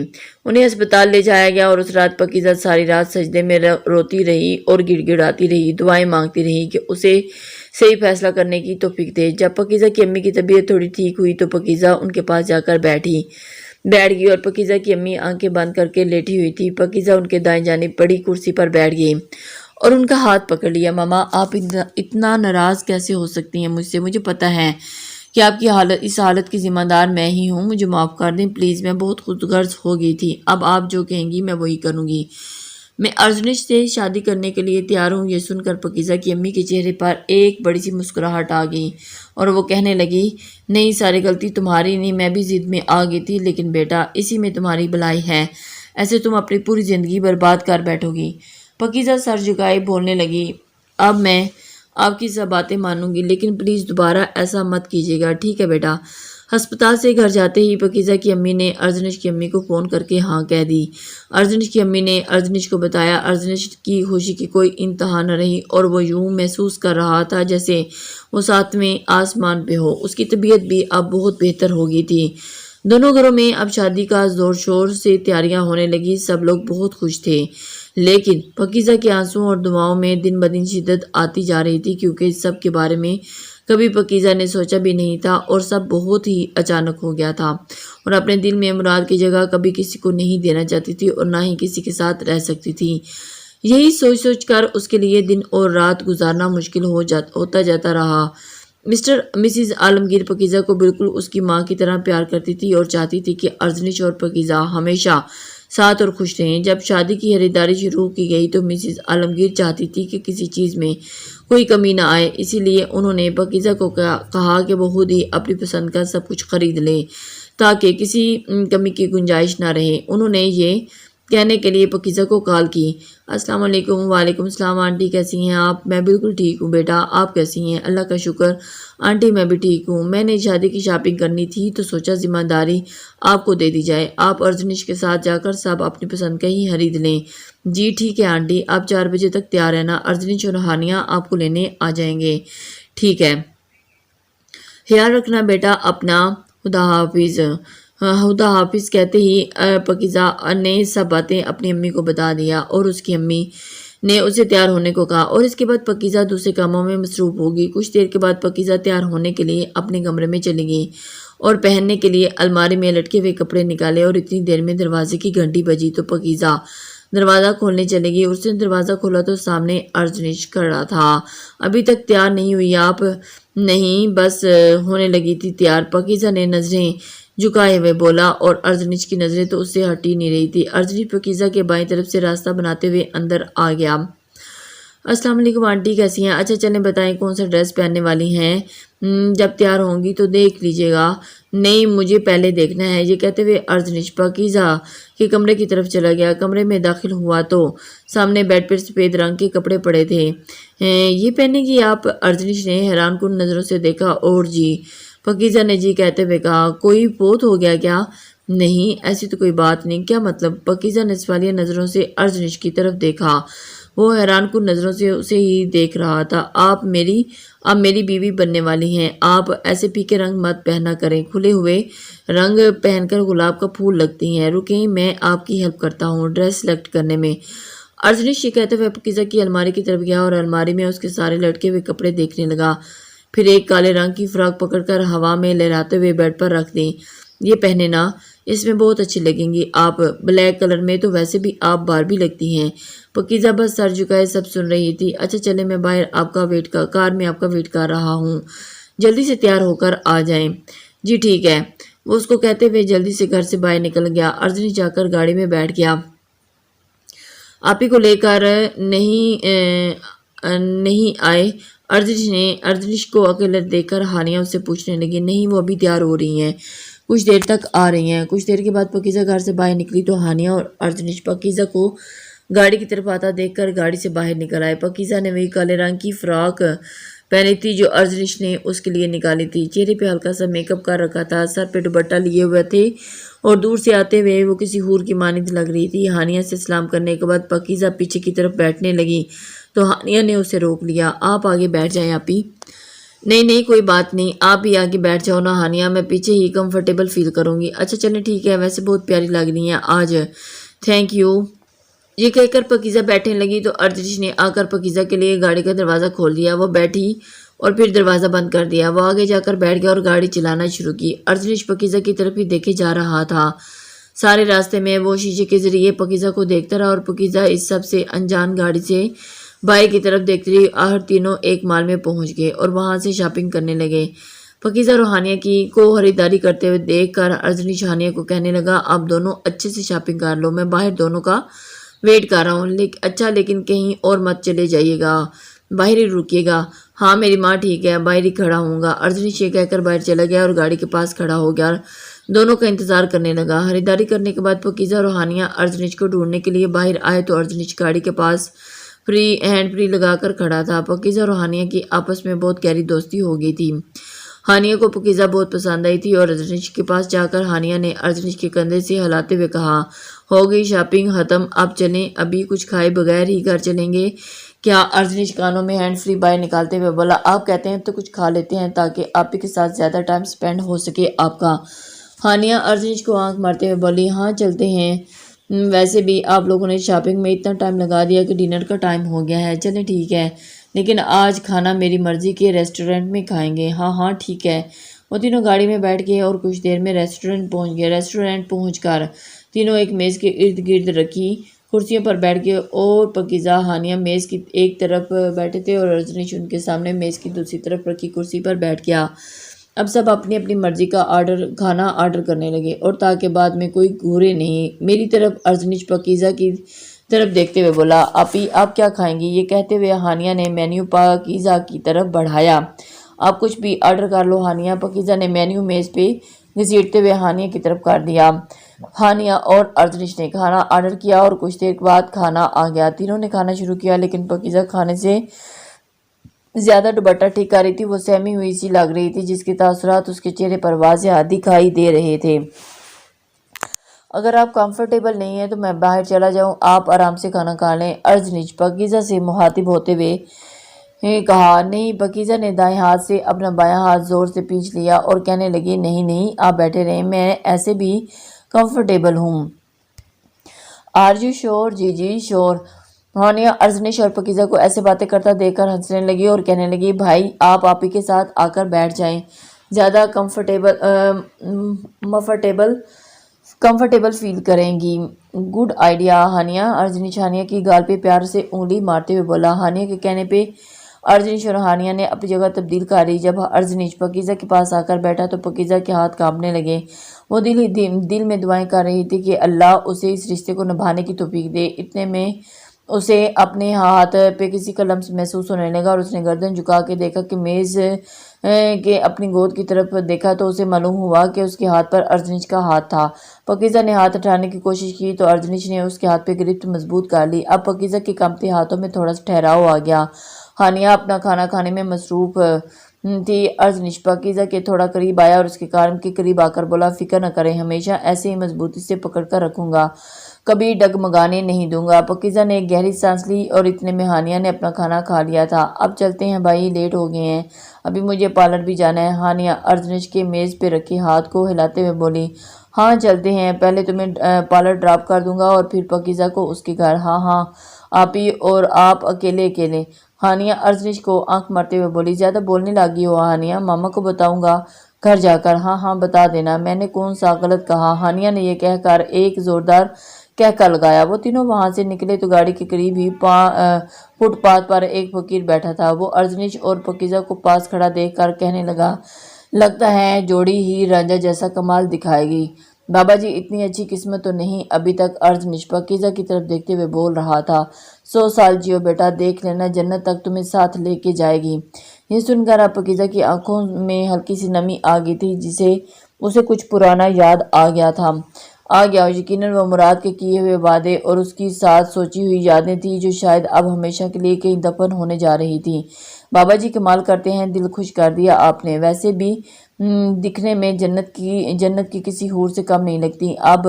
انہیں ہسپتال لے جایا گیا اور اس رات پاکیزہ ساری رات سجدے میں روتی رہی اور گڑ گڑاتی رہی، دعائیں مانگتی رہی کہ اسے صحیح فیصلہ کرنے کی توفیق دے۔ جب پاکیزہ کی امی کی طبیعت تھوڑی ٹھیک ہوئی تو پاکیزہ ان کے پاس جا کر بیٹھ گئی اور پاکیزہ کی امی آنکھیں بند کر کے لیٹی ہوئی تھی۔ پاکیزہ ان کے دائیں جانب بڑی کرسی پر بیٹھ گئی اور ان کا ہاتھ پکڑ لیا۔ ماما آپ اتنا ناراض کیسے ہو سکتی ہیں مجھ سے؟ مجھے پتہ ہے کہ آپ کی اس حالت کی ذمہ دار میں ہی ہوں، مجھے معاف کر دیں پلیز، میں بہت خود غرض ہو گئی تھی۔ اب آپ جو کہیں گی میں وہی کروں گی، میں ارجنیش سے شادی کرنے کے لیے تیار ہوں۔ یہ سن کر پاکیزہ کی امی کے چہرے پر ایک بڑی سی مسکراہٹ آ گئی اور وہ کہنے لگی، نہیں ساری غلطی تمہاری نہیں، میں بھی ضد میں آ گئی تھی، لیکن بیٹا اسی میں تمہاری بھلائی ہے، ایسے تم اپنی پوری زندگی برباد کر بیٹھو گی۔ پاکیزہ سر جھکائے بولنے لگی، اب میں آپ کی سب باتیں مانوں گی، لیکن پلیز دوبارہ ایسا مت کیجیے گا، ٹھیک ہے بیٹا؟ ہسپتال سے گھر جاتے ہی پاکیزہ کی امی نے ارجنیش کی امی کو فون کر کے ہاں کہہ دی۔ ارجنیش کی امی نے ارجنیش کو بتایا۔ ارجنیش کی خوشی کی کوئی انتہا نہ رہی اور وہ یوں محسوس کر رہا تھا جیسے وہ 7ویں آسمان پہ ہو۔ اس کی طبیعت بھی اب بہت بہتر ہو گئی تھی۔ دونوں گھروں میں اب شادی کا زور شور سے تیاریاں ہونے لگی، سب لوگ بہت خوش تھے، لیکن پاکیزہ کے آنسوں اور دعاؤں میں دن بدن شدت آتی جا رہی تھی، کیونکہ اس سب کے بارے میں کبھی پاکیزہ نے سوچا بھی نہیں تھا اور سب بہت ہی اچانک ہو گیا تھا، اور اپنے دل میں مراد کی جگہ کبھی کسی کو نہیں دینا چاہتی تھی اور نہ ہی کسی کے ساتھ رہ سکتی تھی۔ یہی سوچ سوچ کر اس کے لیے دن اور رات گزارنا مشکل ہوتا جاتا رہا۔ مسز عالمگیر پاکیزہ کو بالکل اس کی ماں کی طرح پیار کرتی تھی اور چاہتی تھی کہ ارجنیش اور پاکیزہ ہمیشہ ساتھ اور خوش رہیں۔ جب شادی کی خریداری شروع کی گئی تو مسز عالمگیر چاہتی تھی کہ کسی چیز میں کوئی کمی نہ آئے، اسی لیے انہوں نے پاکیزہ کو کہا کہ وہ خود ہی اپنی پسند کا سب کچھ خرید لے تاکہ کسی کمی کی گنجائش نہ رہے۔ انہوں نے یہ کہنے کے لیے پاکیزہ کو کال کی۔ السلام علیکم۔ وعلیکم السلام آنٹی، کیسی ہیں آپ؟ میں بالکل ٹھیک ہوں بیٹا، آپ کیسی ہیں؟ اللہ کا شکر آنٹی، میں بھی ٹھیک ہوں۔ میں نے شادی کی شاپنگ کرنی تھی تو سوچا ذمہ داری آپ کو دے دی جائے، آپ ارجنش کے ساتھ جا کر سب اپنی پسند کا ہی خرید لیں۔ جی ٹھیک ہے آنٹی، آپ 4 بجے تک تیار رہنا، ارجنش اور ہانیہ آپ کو لینے آ جائیں گے۔ ٹھیک ہے، خیال رکھنا بیٹا اپنا، خدا حافظ۔ خدا حافظ کہتے ہی پاکیزہ نے سب باتیں اپنی امی کو بتا دیا اور اس کی امی نے اسے تیار ہونے کو کہا، اور اس کے بعد پاکیزہ دوسرے کاموں میں مصروف ہوگی۔ کچھ دیر کے بعد پاکیزہ تیار ہونے کے لیے اپنے کمرے میں چلی گئی اور پہننے کے لیے الماری میں لٹکے ہوئے کپڑے نکالے، اور اتنی دیر میں دروازے کی گھنٹی بجی تو پاکیزہ دروازہ کھولنے چلے گی۔ اس نے دروازہ کھولا تو سامنے ارجنش کھڑا تھا۔ ابھی تک تیار نہیں ہوئی آپ؟ نہیں، بس ہونے لگی تھی تیار، پاکیزہ نے نظریں جھکائے ہوئے بولا، اور ارجنش کی نظریں تو اس سے ہٹی نہیں رہی تھی۔ ارجنش پاکیزہ کے بائیں طرف سے راستہ بناتے ہوئے اندر آ گیا۔ السلام علیکم آنٹی، کیسی ہیں؟ اچھا چلیں بتائیں کون سا ڈریس پہننے والی ہیں؟ جب تیار ہوں گی تو دیکھ لیجیے گا۔ نہیں، مجھے پہلے دیکھنا ہے۔ یہ کہتے ہوئے ارجنش پاکیزہ کے کمرے کی طرف چلا گیا۔ کمرے میں داخل ہوا تو سامنے بیڈ پر سفید رنگ کے کپڑے پڑے تھے۔ یہ پہنے گی آپ؟ ارجنش نے حیران کن نظروں سے دیکھا۔ اور جی، پاکیزہ نے جی کہتے ہوئے کہا۔ کوئی فوت ہو گیا کیا؟ نہیں، ایسی تو کوئی بات نہیں۔ کیا مطلب؟ پاکیزہ نے سوالیہ نظروں سے ارجنش کی طرف دیکھا۔ وہ حیران کن نظروں سے اسے ہی دیکھ رہا تھا۔ آپ میری بیوی بننے والی ہیں۔ آپ ایسے پھیکے رنگ مت پہنا کریں، کھلے ہوئے رنگ پہن کر گلاب کا پھول لگتی ہیں۔ رکیں، میں آپ کی ہیلپ کرتا ہوں ڈریس سلیکٹ کرنے میں۔ ارجنش یہ کہتے ہوئے پاکیزہ کی الماری کی طرف گیا اور الماری میں اس کے سارے لٹکے ہوئے کپڑے دیکھنے لگا۔ پھر ایک کالے رنگ کی فراک پکڑ کر ہوا میں لہراتے ہوئے بیڈ پر رکھ دی۔ یہ پہنے نا، اس میں بہت اچھی لگیں گی آپ، بلیک کلر میں تو ویسے بھی آپ باربی لگتی ہیں۔ پاکیزہ بس سر جھکائے سب سن رہی تھی۔ اچھا چلے، میں باہر کار میں آپ کا ویٹ کر رہا ہوں، جلدی سے تیار ہو کر آ جائیں۔ جی ٹھیک ہے، وہ اس کو کہتے ہوئے جلدی سے گھر سے باہر نکل گیا۔ ارجنش جا کر گاڑی میں بیٹھ گیا۔ آپ ہی کو لے کر نہیں آئے؟ ارجنش کو اکیلے دیکھ کر ہانیہ اس سے پوچھنے لگی۔ نہیں، وہ ابھی تیار ہو رہی ہیں، کچھ دیر تک آ رہی ہیں۔ کچھ دیر کے بعد پاکیزہ گھر سے باہر نکلی تو ہانیہ اور ارجنش پاکیزہ کو گاڑی کی طرف آتا دیکھ کر گاڑی سے باہر نکل آئے۔ پاکیزہ نے وہی کالے رنگ کی فراک پہنی تھی جو ارجنش نے اس کے لیے نکالی تھی۔ چہرے پہ ہلکا سا میک اپ کر رکھا تھا، سر پہ دوپٹہ لیے ہوئے تھے اور دور سے آتے ہوئے وہ کسی حور کی مانند لگ رہی تھی۔ ہانیہ سے سلام کرنے کے بعد پاکیزہ پیچھے کی طرف بیٹھنے لگی تو ہانیہ نے اسے روک لیا۔ آپ آگے بیٹھ جائیں آپی۔ نہیں کوئی بات نہیں، آپ ہی آگے بیٹھ جاؤ نا ہانیہ، میں پیچھے ہی کمفرٹیبل فیل کروں گی۔ اچھا چلیں ٹھیک ہے، ویسے بہت پیاری لگ رہی ہیں آج، تھینک یو۔ یہ کہہ کر پاکیزہ بیٹھنے لگی تو ارجنش نے آ کر پاکیزہ کے لیے گاڑی کا دروازہ کھول دیا۔ وہ بیٹھی اور پھر دروازہ بند کر دیا۔ وہ آگے جا کر بیٹھ گیا اور گاڑی چلانا شروع کی۔ ارجنش پاکیزہ کی طرف ہی دیکھے جا رہا تھا۔ سارے راستے میں وہ شیشے کے ذریعے پاکیزہ کو دیکھتا رہا اور پاکیزہ اس سب سے انجان گاڑی سے باہر کی طرف دیکھتی رہی۔ آخر تینوں ایک مال میں پہنچ گئے اور وہاں سے شاپنگ کرنے لگے۔ پاکیزہ اور ہانیہ کو خریداری کرتے ہوئے دیکھ کر ارجنش ہانیہ کو کہنے لگا، آپ دونوں اچھے سے شاپنگ کر لو، میں باہر دونوں کا ویٹ کر رہا ہوں۔ اچھا لیکن کہیں اور مت چلے جائیے گا، باہر ہی رکیے گا۔ ہاں میری ماں ٹھیک ہے، باہر ہی کھڑا ہوں گا۔ ارجنش یہ کہہ کر باہر چلا گیا اور گاڑی کے پاس کھڑا ہو گیا، دونوں کا انتظار کرنے لگا۔ خریداری کرنے کے بعد پاکیزہ اور ہانیہ ارجنش کو ڈھونڈنے کے لیے باہر آئے تو ارجنش گاڑی کے پاس ہینڈ فری لگا کر کھڑا تھا۔ پاکیزہ اور ہانیہ کی آپس میں بہت گہری دوستی ہو گئی تھی۔ ہانیہ کو پاکیزہ بہت پسند آئی تھی اور ارجنش کے پاس جا کر ہانیہ نے ارجنش کے کندھے سے ہلاتے ہوئے کہا، ہو گئی شاپنگ ختم، اب چلیں، ابھی کچھ کھائے بغیر ہی گھر چلیں گے کیا؟ ارجنش کانوں میں ہینڈ فری باہر نکالتے ہوئے بولا، آپ کہتے ہیں تو کچھ کھا لیتے ہیں تاکہ آپ کے ساتھ زیادہ ٹائم سپینڈ ہو سکے آپ کا۔ ہانیہ ارجنش کو آنکھ مارتے ہوئے بولی، ہاں چلتے ہیں، ویسے بھی آپ لوگوں نے شاپنگ میں اتنا ٹائم لگا دیا کہ ڈنر کا ٹائم ہو گیا ہے، چلیں ٹھیک ہے، لیکن آج کھانا میری مرضی کے ریسٹورنٹ میں کھائیں گے۔ ہاں ٹھیک ہے۔ وہ تینوں گاڑی میں بیٹھ گئے اور کچھ دیر میں ریسٹورنٹ پہنچ گئے۔ ریسٹورنٹ پہنچ کر تینوں ایک میز کے ارد گرد رکھی کرسیوں پر بیٹھ گئے اور پاکیزہ ہانیہ میز کی ایک طرف بیٹھے تھے اور ارجنش ان کے سامنے میز کی دوسری طرف رکھی کرسی پر بیٹھ گیا۔ اب سب اپنی اپنی مرضی کا کھانا آرڈر کرنے لگے اور تاکہ بعد میں کوئی گھورے نہیں۔ میری طرف ارزنش پاکیزہ کی طرف دیکھتے ہوئے بولا، آپی آپ کیا کھائیں گی؟ یہ کہتے ہوئے ہانیہ نے مینیو پاکیزہ کی طرف بڑھایا۔ آپ کچھ بھی آرڈر کر لو ہانیہ۔ پاکیزہ نے مینیو میز پہ گھسیٹتے ہوئے ہانیہ کی طرف کر دیا۔ ہانیہ اور ارزنش نے کھانا آرڈر کیا اور کچھ دیر بعد کھانا آ گیا۔ تینوں نے کھانا شروع کیا لیکن پاکیزہ کھانے سے زیادہ دوپٹہ ٹھیک کر رہی تھی۔ وہ سہمی ہوئی سی لگ رہی تھی جس کے تاثرات اس کے چہرے پر واضح دکھائی دے رہے تھے۔ اگر آپ کمفرٹیبل نہیں ہیں تو میں باہر چلا جاؤں، آپ آرام سے کھانا کھا لیں، ارزنش پاکیزہ سے مخاطب ہوتے ہوئے کہا۔ نہیں، پاکیزہ نے دائیں ہاتھ سے اپنا بایاں ہاتھ زور سے کھینچ لیا اور کہنے لگی، نہیں نہیں آپ بیٹھے رہیں، میں ایسے بھی کمفرٹیبل ہوں۔ آر یو شور؟ جی جی شور۔ ہانیہ ارزنش اور پاکیزہ کو ایسے باتیں کرتا دیکھ کر ہنسنے لگی اور کہنے لگی، بھائی آپ آپی کے ساتھ آ کر بیٹھ جائیں، زیادہ کمفرٹیبل فیل کریں گی۔ Good idea Hania. ارزنش ہانیہ کی گال پہ پیار سے انگلی مارتے ہوئے بولا۔ ہانیہ کے کہنے پہ ارزنش اور ہانیہ نے اپنی جگہ تبدیل کر لی۔ جب ارزنش پاکیزہ کے پاس آ کر بیٹھا تو پاکیزہ کے ہاتھ کانپنے لگے۔ وہ دل میں دعائیں کر رہی تھی کہ اللہ اسے اس رشتے کو نبھانے کی توفیق دے۔ اتنے میں اسے اپنے ہاتھ پہ کسی کا لمس محسوس ہونے لگا اور اس نے گردن جھکا کے دیکھا کہ میز کے اپنی گود کی طرف دیکھا تو اسے معلوم ہوا کہ اس کے ہاتھ پر ارزنش کا ہاتھ تھا۔ پاکیزہ نے ہاتھ اٹھانے کی کوشش کی تو ارزنش نے اس کے ہاتھ پہ گرفت مضبوط کر لی۔ اب پاکیزہ کے کانپتے ہاتھوں میں تھوڑا سا ٹھہراؤ آ گیا۔ ہانیہ اپنا کھانا کھانے میں مصروف تھی۔ ارزنش پاکیزہ کے تھوڑا قریب آیا اور اس کے کان کے قریب آ کر بولا، فکر نہ کریں، ہمیشہ ایسے ہی مضبوطی سے پکڑ کر رکھوں گا، کبھی ڈگمگانے نہیں دوں گا۔ پاکیزہ نے ایک گہری سانس لی اور اتنے میں ہانیہ نے اپنا کھانا کھا لیا تھا۔ اب چلتے ہیں بھائی، لیٹ ہو گئے ہیں، ابھی مجھے پارلر بھی جانا ہے۔ ہانیہ ارزنش کے میز پہ رکھے ہاتھ کو ہلاتے ہوئے بولی۔ ہاں چلتے ہیں، پہلے تمہیں پارلر ڈراپ کر دوں گا اور پھر پاکیزہ کو اس کے گھر۔ ہاں ہاں آپی، اور آپ اکیلے؟ ہانیہ ارزنش کو آنکھ مارتے ہوئے بولی۔ زیادہ بولنے لگی ہو ہانیہ، ماما کو بتاؤں گا گھر جا کر۔ ہاں ہاں بتا دینا، میں نے کون سا غلط کہا؟ ہانیہ نے یہ کہہ کر ایک زوردار کہکا لگایا۔ وہ تینوں وہاں سے نکلے تو گاڑی کے قریب ہی فٹ پاتھ پر ایک فقیر بیٹھا تھا۔ وہ ارزنش اور پاکیزہ کو پاس کھڑا دیکھ کر کہنے لگا، لگتا ہے جوڑی ہی رانجھا جیسا کمال دکھائے گی۔ بابا جی اتنی اچھی قسمت تو نہیں ابھی تک۔ ارزنش پاکیزہ کی طرف دیکھتے ہوئے بول رہا تھا۔ 100 سال جیو بیٹا، دیکھ لینا جنت تک تمہیں ساتھ لے کے جائے گی۔ یہ سن کر اب پاکیزہ کی آنکھوں میں ہلکی سی نمی آ گئی تھی جسے اسے کچھ پرانا یاد آ گیا یقیناً وہ مراد کے کیے ہوئے وعدے اور اس کی ساتھ سوچی ہوئی یادیں تھیں جو شاید اب ہمیشہ کے لیے کہیں دفن ہونے جا رہی تھیں۔ بابا جی کمال کرتے ہیں، دل خوش کر دیا آپ نے، ویسے بھی دکھنے میں جنت کی کسی حور سے کم نہیں لگتی۔ اب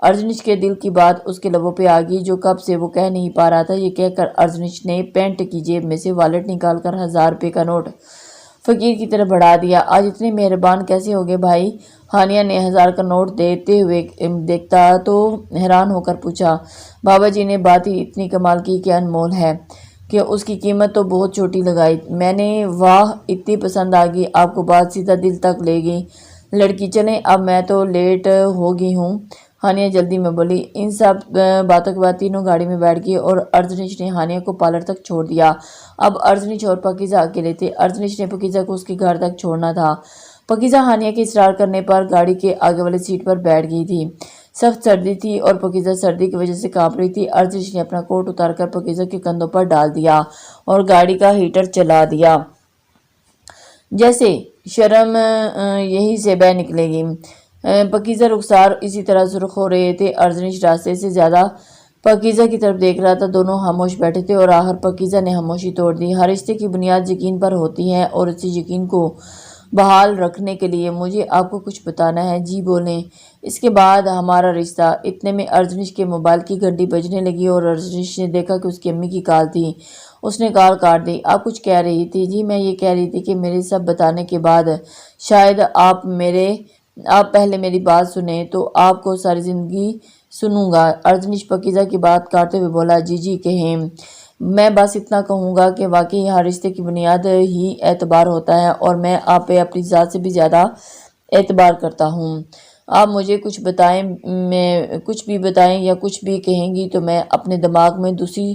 ارزنش کے دل کی بات اس کے لبوں پہ آ گئی جو کب سے وہ کہہ نہیں پا رہا تھا۔ یہ کہہ کر ارزنش نے پینٹ کی جیب میں سے والٹ نکال کر 1000 روپے کا نوٹ فقیر کی طرف بڑھا دیا۔ آج اتنے مہربان کیسے ہو گئے بھائی؟ ہانیہ نے 1000 کا نوٹ دیتے ہوئے دیکھتا تو حیران ہو کر پوچھا۔ بابا جی نے بات ہی اتنی کمال کی کہ انمول ہے کہ اس کی قیمت تو بہت چھوٹی لگائی میں نے۔ واہ اتنی پسند آ گئی آپ کو، بات سیدھا دل تک لے گئی لڑکی۔ چلیں اب میں تو لیٹ ہو گئی ہوں، ہانیہ جلدی میں بولی۔ ان سب باتوں کے بعد تینوں گاڑی میں بیٹھ گئے اور ارزنش نے ہانیہ کو پارلر تک چھوڑ دیا۔ اب ارزنش اور پاکیزہ اکیلے تھے۔ ارزنش نے پاکیزہ کو اس کے گھر تک چھوڑنا تھا۔ پاکیزہ ہانیہ کے اصرار کرنے پر گاڑی کے آگے والی سیٹ پر بیٹھ گئی تھی۔ سخت سردی تھی اور پاکیزہ سردی کی وجہ سے کانپ رہی تھی۔ ارزنش نے اپنا کوٹ اتار کر پاکیزہ کے کندھوں پر ڈال دیا اور گاڑی کا ہیٹر چلا دیا۔ جیسے شرم یہیں سے بہہ نکلے گی۔ پاکیزہ رخسار اسی طرح سرخ ہو رہے تھے۔ ارزنش راستے سے زیادہ پاکیزہ کی طرف دیکھ رہا تھا۔ دونوں خاموش بیٹھے تھے اور آخر پاکیزہ نے خاموشی توڑ دی۔ ہر رشتے کی بنیاد یقین پر ہوتی ہے اور اسی یقین کو بحال رکھنے کے لیے مجھے آپ کو کچھ بتانا ہے۔ جی بولیں۔ اس کے بعد ہمارا رشتہ۔ اتنے میں ارزنش کے موبائل کی گھنٹی بجنے لگی اور ارزنش نے دیکھا کہ اس کی امی کی کال تھی۔ اس نے کال کاٹ دی۔ آپ کچھ کہہ رہی تھی؟ جی میں یہ کہہ رہی تھی کہ میرے سب بتانے کے بعد شاید آپ پہلے میری بات سنیں تو آپ کو ساری زندگی سنوں گا۔ ارزنش پاکیزہ کی بات کاٹتے ہوئے بولا، جی کہیں۔ میں بس اتنا کہوں گا کہ واقعی ہر رشتے کی بنیاد ہی اعتبار ہوتا ہے اور میں آپ پہ اپنی ذات سے بھی زیادہ اعتبار کرتا ہوں۔ آپ مجھے کچھ بتائیں، میں کچھ بھی بتائیں یا کچھ بھی کہیں گی تو میں اپنے دماغ میں دوسری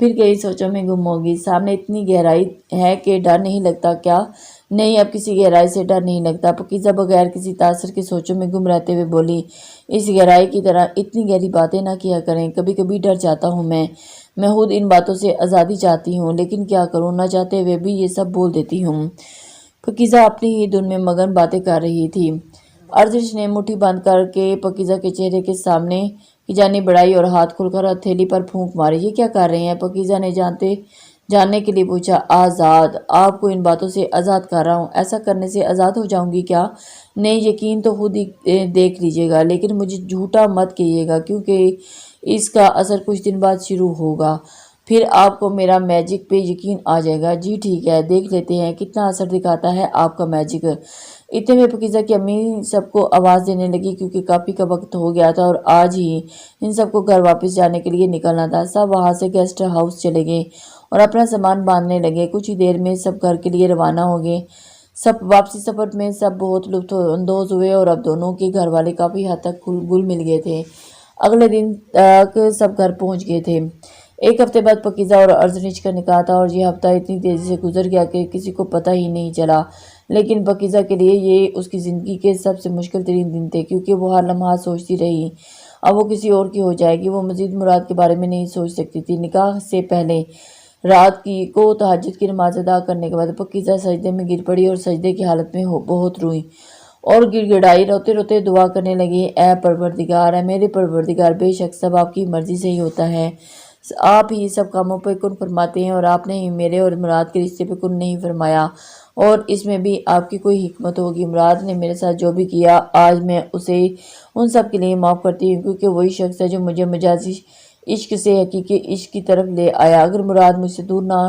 پھر کئی سوچوں میں گم ہوگی۔ سامنے اتنی گہرائی ہے کہ ڈر نہیں لگتا کیا؟ نہیں، اب کسی گہرائی سے ڈر نہیں لگتا۔ پاکیزہ بغیر کسی تاثر کے سوچوں میں گم رہتے ہوئے بولی، اس گہرائی کی طرح اتنی گہری باتیں نہ کیا کریں۔ کبھی کبھی ڈر جاتا ہوں میں خود ان باتوں سے آزادی چاہتی ہوں، لیکن کیا کروں، نہ چاہتے ہوئے بھی یہ سب بول دیتی ہوں۔ پاکیزہ اپنی ہی دھن میں مگن باتیں کر رہی تھی۔ ارزش نے مٹھی بند کر کے پاکیزہ کے چہرے کے سامنے کی جانب بڑھائی اور ہاتھ کھول کر ہتھیلی پر پھونک ماری۔ یہ کیا کر رہے ہیں؟ پاکیزہ نے جاننے کے لیے پوچھا۔ آزاد، آپ کو ان باتوں سے آزاد کر رہا ہوں۔ ایسا کرنے سے آزاد ہو جاؤں گی کیا؟ نہیں، یقین تو خود ہی دیکھ لیجیے گا، لیکن مجھے جھوٹا مت کہیے گا کیونکہ اس کا اثر کچھ دن بعد شروع ہوگا۔ پھر آپ کو میرا میجک پہ یقین آ جائے گا۔ جی ٹھیک ہے، دیکھ لیتے ہیں کتنا اثر دکھاتا ہے آپ کا میجک۔ اتنے میں پاکیزہ کی امی سب کو آواز دینے لگی کیونکہ کافی کا وقت ہو گیا تھا اور آج ہی ان سب کو گھر واپس جانے کے لیے نکلنا تھا۔ سب وہاں سے گیسٹ ہاؤس چلے گئے اور اپنا سامان باندھنے لگے۔ کچھ ہی دیر میں سب گھر کے لیے روانہ ہو گئے۔ واپسی سفر میں سب بہت لطف اندوز ہوئے اور اب دونوں کے گھر والے کافی حد تک گل مل گئے تھے۔ اگلے دن تک سب گھر پہنچ گئے تھے۔ ایک ہفتے بعد پاکیزہ اور ارزنش کا نکاح تھا اور یہ ہفتہ اتنی تیزی سے گزر گیا کہ کسی کو پتہ ہی نہیں چلا، لیکن پاکیزہ کے لیے یہ اس کی زندگی کے سب سے مشکل ترین دن تھے کیونکہ وہ ہر لمحہ سوچتی رہی اب وہ کسی اور کی ہو جائے گی۔ وہ مزید مراد کے بارے میں نہیں سوچ سکتی تھی۔ نکاح سے پہلے رات کو تہجد کی نماز ادا کرنے کے بعد پاکیزہ سجدے میں گر پڑی اور سجدے کی حالت میں بہت روئی اور گڑ گڑائی، روتے روتے دعا کرنے لگی، اے پروردگار، اے میرے پروردگار، بے شک سب آپ کی مرضی سے ہی ہوتا ہے۔ آپ ہی سب کاموں پہ کن فرماتے ہیں اور آپ نے ہی میرے اور مراد کے رشتے پہ کن نہیں فرمایا اور اس میں بھی آپ کی کوئی حکمت ہوگی۔ مراد نے میرے ساتھ جو بھی کیا آج میں اسے ان سب کے لیے معاف کرتی ہوں کیونکہ وہی شخص ہے جو مجھے مجازی عشق سے حقیقی عشق کی طرف لے آیا۔ اگر مراد مجھ سے دور نہ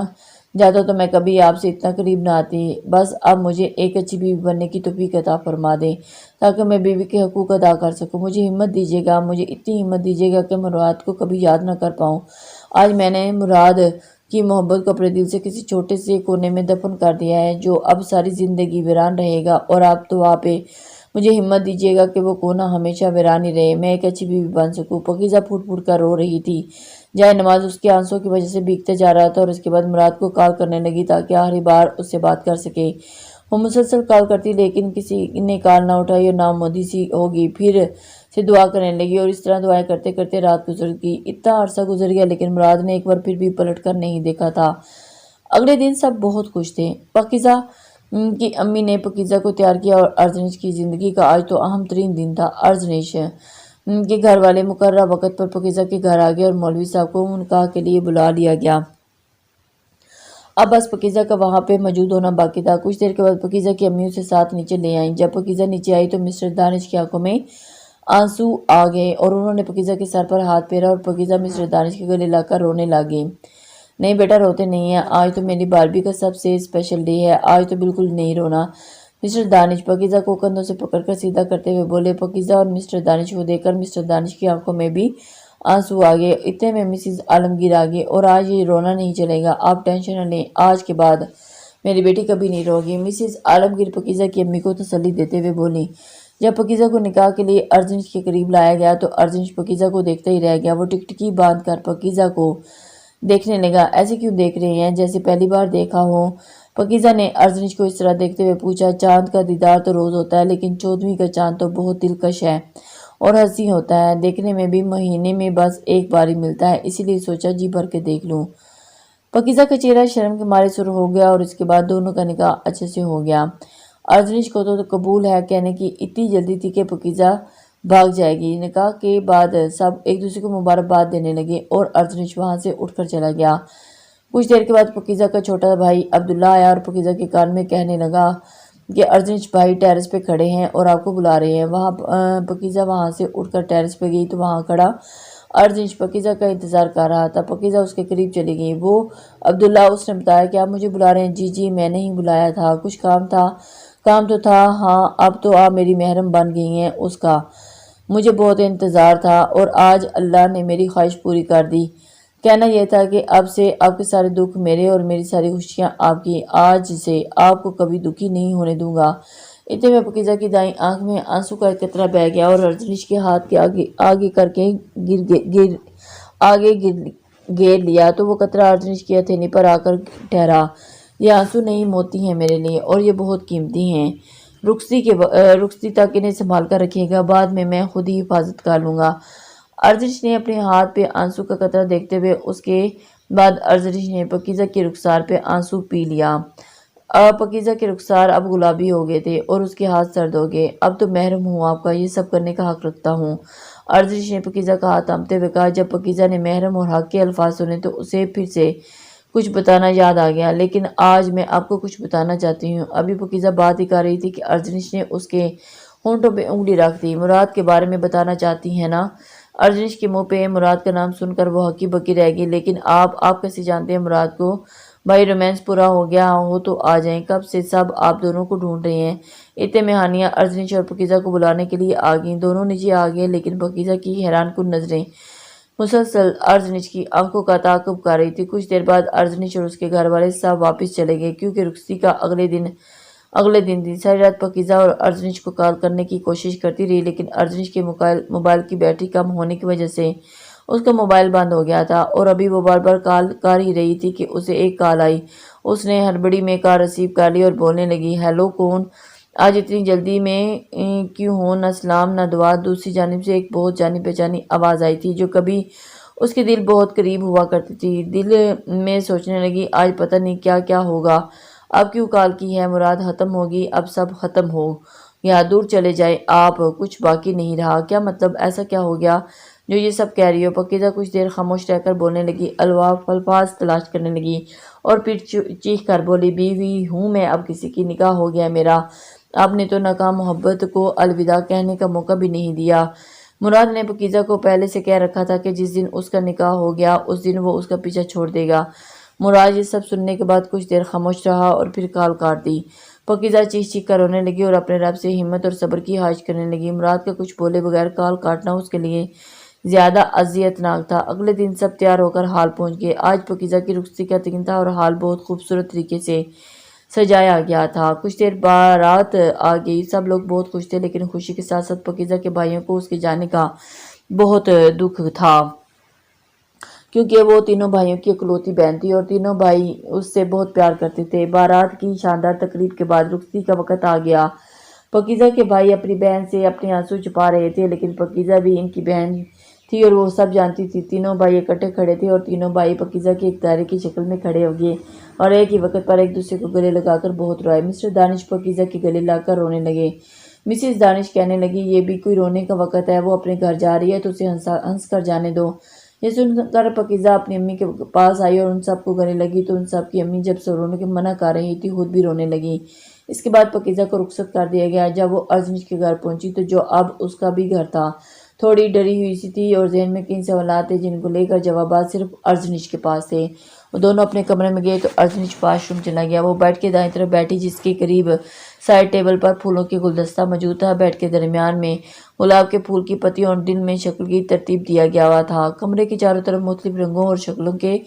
جاتا تو میں کبھی آپ سے اتنا قریب نہ آتی۔ بس اب مجھے ایک اچھی بیوی بننے کی توفیق عطا فرما دیں تاکہ میں بیوی کے حقوق ادا کر سکوں۔ مجھے ہمت دیجیے گا، مجھے اتنی ہمت دیجیے گا کہ مراد کو کبھی یاد نہ کر پاؤں۔ آج میں نے مراد کی محبت کو اپنے دل سے کسی چھوٹے سے کونے میں دفن کر دیا ہے جو اب ساری زندگی ویران رہے گا، اور آپ دعا پہ مجھے ہمت دیجیے گا کہ وہ کونا ہمیشہ ویران ہی رہے، میں ایک اچھی بیوی بن سکوں۔ پاکیزہ پھوٹ پھوٹ کر رو رہی تھی۔ جائے نماز اس کے آنسوں کی وجہ سے بھیگتے جا رہا تھا اور اس کے بعد مراد کو کال کرنے لگی تاکہ آخری بار اس سے بات کر سکے۔ وہ مسلسل کال کرتی لیکن کسی نے کال نہ اٹھائی اور ناامیدی سی ہوگی، پھر سے دعا کرنے لگی اور اس طرح دعائیں کرتے کرتے رات گزر گئی۔ اتنا عرصہ گزر گیا لیکن مراد نے ایک بار پھر بھی پلٹ کر نہیں دیکھا تھا۔ اگلے دن سب بہت خوش تھے۔ پاکیزہ کی امی نے پاکیزہ کو تیار کیا اور ارزنش کی زندگی کا آج تو اہم ترین دن تھا۔ ارزنش کے گھر والے مقررہ وقت پر پاکیزہ کے گھر آ گئے اور مولوی صاحب کو نکاح کے لیے بلا لیا گیا۔ اب بس پاکیزہ کا وہاں پہ موجود ہونا باقی تھا۔ کچھ دیر کے بعد پاکیزہ کی امی اسے ساتھ نیچے لے آئیں۔ جب پاکیزہ نیچے آئی تو مسٹر دانش کی آنکھوں میں آنسو آ گئے اور انہوں نے پاکیزہ کے سر پر ہاتھ پھیرا اور پاکیزہ مسٹر دانش کے گلے لگ کر رونے لگی۔ نہیں بیٹا، روتے نہیں ہیں، آج تو میری باربی کا سب سے اسپیشل ڈے ہے، آج تو بالکل نہیں رونا۔ مسٹر دانش پاکیزہ کو کندھوں سے پکڑ کر سیدھا کرتے ہوئے بولے۔ پاکیزہ اور مسٹر دانش کو دیکھ کر مسٹر دانش کی آنکھوں میں بھی آنسو آ گئے۔ اتنے میں مسز عالمگیر آ گئی اور آج یہ رونا نہیں چلے گا، آپ ٹینشن نہ لیں، آج کے بعد میری بیٹی کبھی نہیں روگی۔ مسز عالمگیر پاکیزہ کی امی کو تسلی دیتے ہوئے بولی۔ جب پاکیزہ کو نکاح کے لیے ارزنش کے قریب لایا گیا تو ارزنش پاکیزہ کو دیکھتا ہی رہ گیا۔ وہ ٹکٹکی باندھ کر پاکیزہ کو دیکھنے لگا۔ ایسے کیوں دیکھ رہے ہیں جیسے پہلی بار دیکھا ہو؟ پاکیزہ نے ارزنش کو اس طرح دیکھتے ہوئے پوچھا۔ چاند کا دیدار تو روز ہوتا ہے لیکن 14ویں کا چاند تو بہت دلکش ہے اور حسین ہوتا ہے، دیکھنے میں بھی مہینے میں بس ایک بار ہی ملتا ہے، اسی لیے سوچا جی بھر کے دیکھ لوں۔ پاکیزہ کا چہرہ شرم کے مارے سرخ ہو گیا اور اس کے بعد دونوں کا نکاح اچھے سے ہو گیا۔ ارزنش کو تو قبول ہے کہنے کی اتنی جلدی تھی کہ پاکیزہ بھاگ جائے گی۔ نکاح کے بعد سب ایک دوسرے کو مبارکباد دینے لگے اور ارزنش وہاں سے اٹھ کر چلا گیا۔ کچھ دیر کے بعد پاکیزہ کا چھوٹا بھائی عبداللہ آیا اور پاکیزہ کے کان میں کہنے لگا کہ ارزنش بھائی ٹیرس پہ کھڑے ہیں اور آپ کو بلا رہے ہیں۔ پاکیزہ وہاں سے اٹھ کر ٹیرس پہ گئی تو وہاں کھڑا ارزنش پاکیزہ کا انتظار کر رہا تھا۔ پاکیزہ اس کے قریب چلی گئی۔ وہ عبداللہ، اس نے بتایا کہ آپ مجھے بلا رہے ہیں؟ جی میں نے ہی بلایا تھا، کچھ کام تھا؟ کام تو تھا ہاں، اب تو آپ میری محرم بن گئی ہیں اس کا مجھے بہت انتظار تھا اور آج اللہ نے میری خواہش پوری کر دی۔ کہنا یہ تھا کہ اب سے آپ کے سارے دکھ میرے اور میری ساری خوشیاں آپ کی، آج سے آپ کو کبھی دکھی نہیں ہونے دوں گا۔ اتنے میں پاکیزہ کی دائیں آنکھ میں آنسو کا ایک قطرہ بہہ گیا اور ارزنش کے ہاتھ کے آگے کر کے گر گھیر لیا تو وہ قطرہ ارجنش کی ہتھیلی پر آ کر ٹھہرا۔ یہ آنسو نہیں موتی ہیں میرے لیے، اور یہ بہت قیمتی ہیں۔ رخصتی تک انہیں سنبھال کر رکھیے گا، بعد میں خود ہی حفاظت کر لوں گا۔ ارجنش نے اپنے ہاتھ پہ آنسو کا قطرہ دیکھتے ہوئے اس کے بعد ارجنش نے پاکیزہ کے رخسار پہ آنسو پی لیا۔ پاکیزہ کے رخسار اب گلابی ہو گئے تھے اور اس کے ہاتھ سرد ہو گئے۔ اب تو محروم ہوں آپ کا، یہ سب کرنے کا حق رکھتا ہوں، ارجنش نے پاکیزہ کا ہاتھ تھامتے ہوئے کہا۔ جب پاکیزہ نے محرم اور حق کے الفاظ سنے تو اسے پھر سے کچھ بتانا یاد آ گیا، لیکن آج میں آپ کو کچھ بتانا چاہتی ہوں۔ ابھی پاکیزہ بات ہی کر رہی تھی کہ ارجنش نے اس کے ہونٹوں پہ انگلی رکھ دی۔ مراد کے بارے میں بتانا چاہتی ہیں نا؟ ارجنش کے منہ پہ مراد کا نام سن کر وہ ہکی بکی رہ گئی۔ لیکن آپ کیسے جانتے ہیں مراد کو؟ بھائی رومانس پورا ہو گیا ہو تو آ جائیں، کب سے سب آپ دونوں کو ڈھونڈ رہے ہیں۔ اتنے میں ہانیہ ارجنش اور پاکیزہ کو بلانے کے لیے آ گئیں۔ دونوں نیچے آ گئے، لیکن پاکیزہ کی حیران کن نظریں مسلسل ارجنش کی آنکھوں کا تعاقب کر رہی تھی۔ کچھ دیر بعد ارجنش اور اس کے گھر والے سب واپس چلے گئے، کیونکہ رخصتی کا اگلے دن تھی۔ ساری رات پاکیزہ اور ارجنش کو کال کرنے کی کوشش کرتی رہی، لیکن ارجنش کے موبائل کی بیٹری کم ہونے کی وجہ سے اس کا موبائل بند ہو گیا تھا، اور ابھی وہ بار بار کال کر ہی رہی تھی کہ اسے ایک کال آئی۔ اس نے ہڑبڑی میں کال ریسیو کر لی اور بولنے لگی، ہیلو، کون؟ آج اتنی جلدی میں کیوں ہو؟ نہ سلام نہ دعا۔ دوسری جانب سے ایک بہت جانی پہچانی آواز آئی تھی جو کبھی اس کے دل بہت قریب ہوا کرتی تھی۔ دل میں سوچنے لگی، آج پتہ نہیں کیا کیا ہوگا۔ اب کیوں کال کی ہے؟ مراد ختم ہوگی، اب سب ختم ہو گیا، دور چلے جائے آپ، کچھ باقی نہیں رہا۔ کیا مطلب؟ ایسا کیا ہو گیا جو یہ سب کہہ رہی ہو؟ پاکیزہ کچھ دیر خاموش رہ کر بولنے لگی، الفاظ تلاش کرنے لگی، اور پھر چیخ کر بولی، بیوی ہوں میں، اب کسی کی نکاح ہو گیا میرا۔ آپ نے تو ناکام محبت کو الوداع کہنے کا موقع بھی نہیں دیا۔ مراد نے پاکیزہ کو پہلے سے کہہ رکھا تھا کہ جس دن اس کا نکاح ہو گیا اس دن وہ اس کا پیچھا چھوڑ دے گا۔ مراد یہ سب سننے کے بعد کچھ دیر خاموش رہا اور پھر کال کاٹ دی۔ پاکیزہ چیخ چیخ کر رونے لگی اور اپنے رب سے ہمت اور صبر کی خواہش کرنے لگی۔ مراد کا کچھ بولے بغیر کال کاٹنا اس کے لیے زیادہ اذیت ناک تھا۔ اگلے دن سب تیار ہو کر ہال پہنچ گئے۔ آج پاکیزہ کی رخصتی کا دن تھا اور ہال بہت خوبصورت طریقے سے سجایا گیا تھا۔ کچھ دیر بارات آ گئی، سب لوگ بہت خوش تھے، لیکن خوشی کے ساتھ ساتھ پاکیزہ کے بھائیوں کو اس کے جانے کا بہت دکھ تھا، کیونکہ وہ تینوں بھائیوں کی اکلوتی بہن تھی اور تینوں بھائی اس سے بہت پیار کرتے تھے۔ بارات کی شاندار تقریب کے بعد رخصتی کا وقت آ گیا۔ پاکیزہ کے بھائی اپنی بہن سے اپنے آنسو چھپا رہے تھے، لیکن پاکیزہ بھی ان کی بہن تھی اور وہ سب جانتی تھی۔ تینوں بھائی اکٹھے کھڑے تھے اور تینوں بھائی پاکیزہ کے ایک دائرے کی شکل میں کھڑے ہو گئے اور ایک ہی وقت پر ایک دوسرے کو گلے لگا کر بہت روئے۔ مسٹر دانش پاکیزہ کے گلے لگ کر رونے لگے۔ مسز دانش کہنے لگی، یہ بھی کوئی رونے کا وقت ہے؟ وہ اپنے گھر جا رہی ہے تو اسے ہنس کر جانے دو۔ یہ سن کر پاکیزہ اپنی امی کے پاس آئی اور ان سب کو گلے لگی تو ان سب کی امی جب سے رونے کے منع کر رہی تھی خود بھی رونے لگی۔ اس کے بعد پاکیزہ کو رخصت کر دیا گیا۔ جب وہ ارجنش کے گھر پہنچی تو جو اب اس کا بھی گھر تھا، تھوڑی ڈری ہوئی سی تھی اور ذہن میں کئی سوالات تھے جن کو لے کر جوابات صرف ارجنش کے پاس تھے۔ وہ دونوں اپنے کمرے میں گئے تو ارجنش واش روم چلا گیا۔ وہ بیڈ کے دائیں طرف بیٹھی جس کے قریب سائڈ ٹیبل پر پھولوں کے گلدستہ موجود تھا۔ بیڈ کے درمیان میں گلاب کے پھول کی پتیوں اور دل میں شکل کی ترتیب دیا گیا ہوا تھا۔ کمرے کے چاروں طرف مختلف رنگوں اور شکلوں کے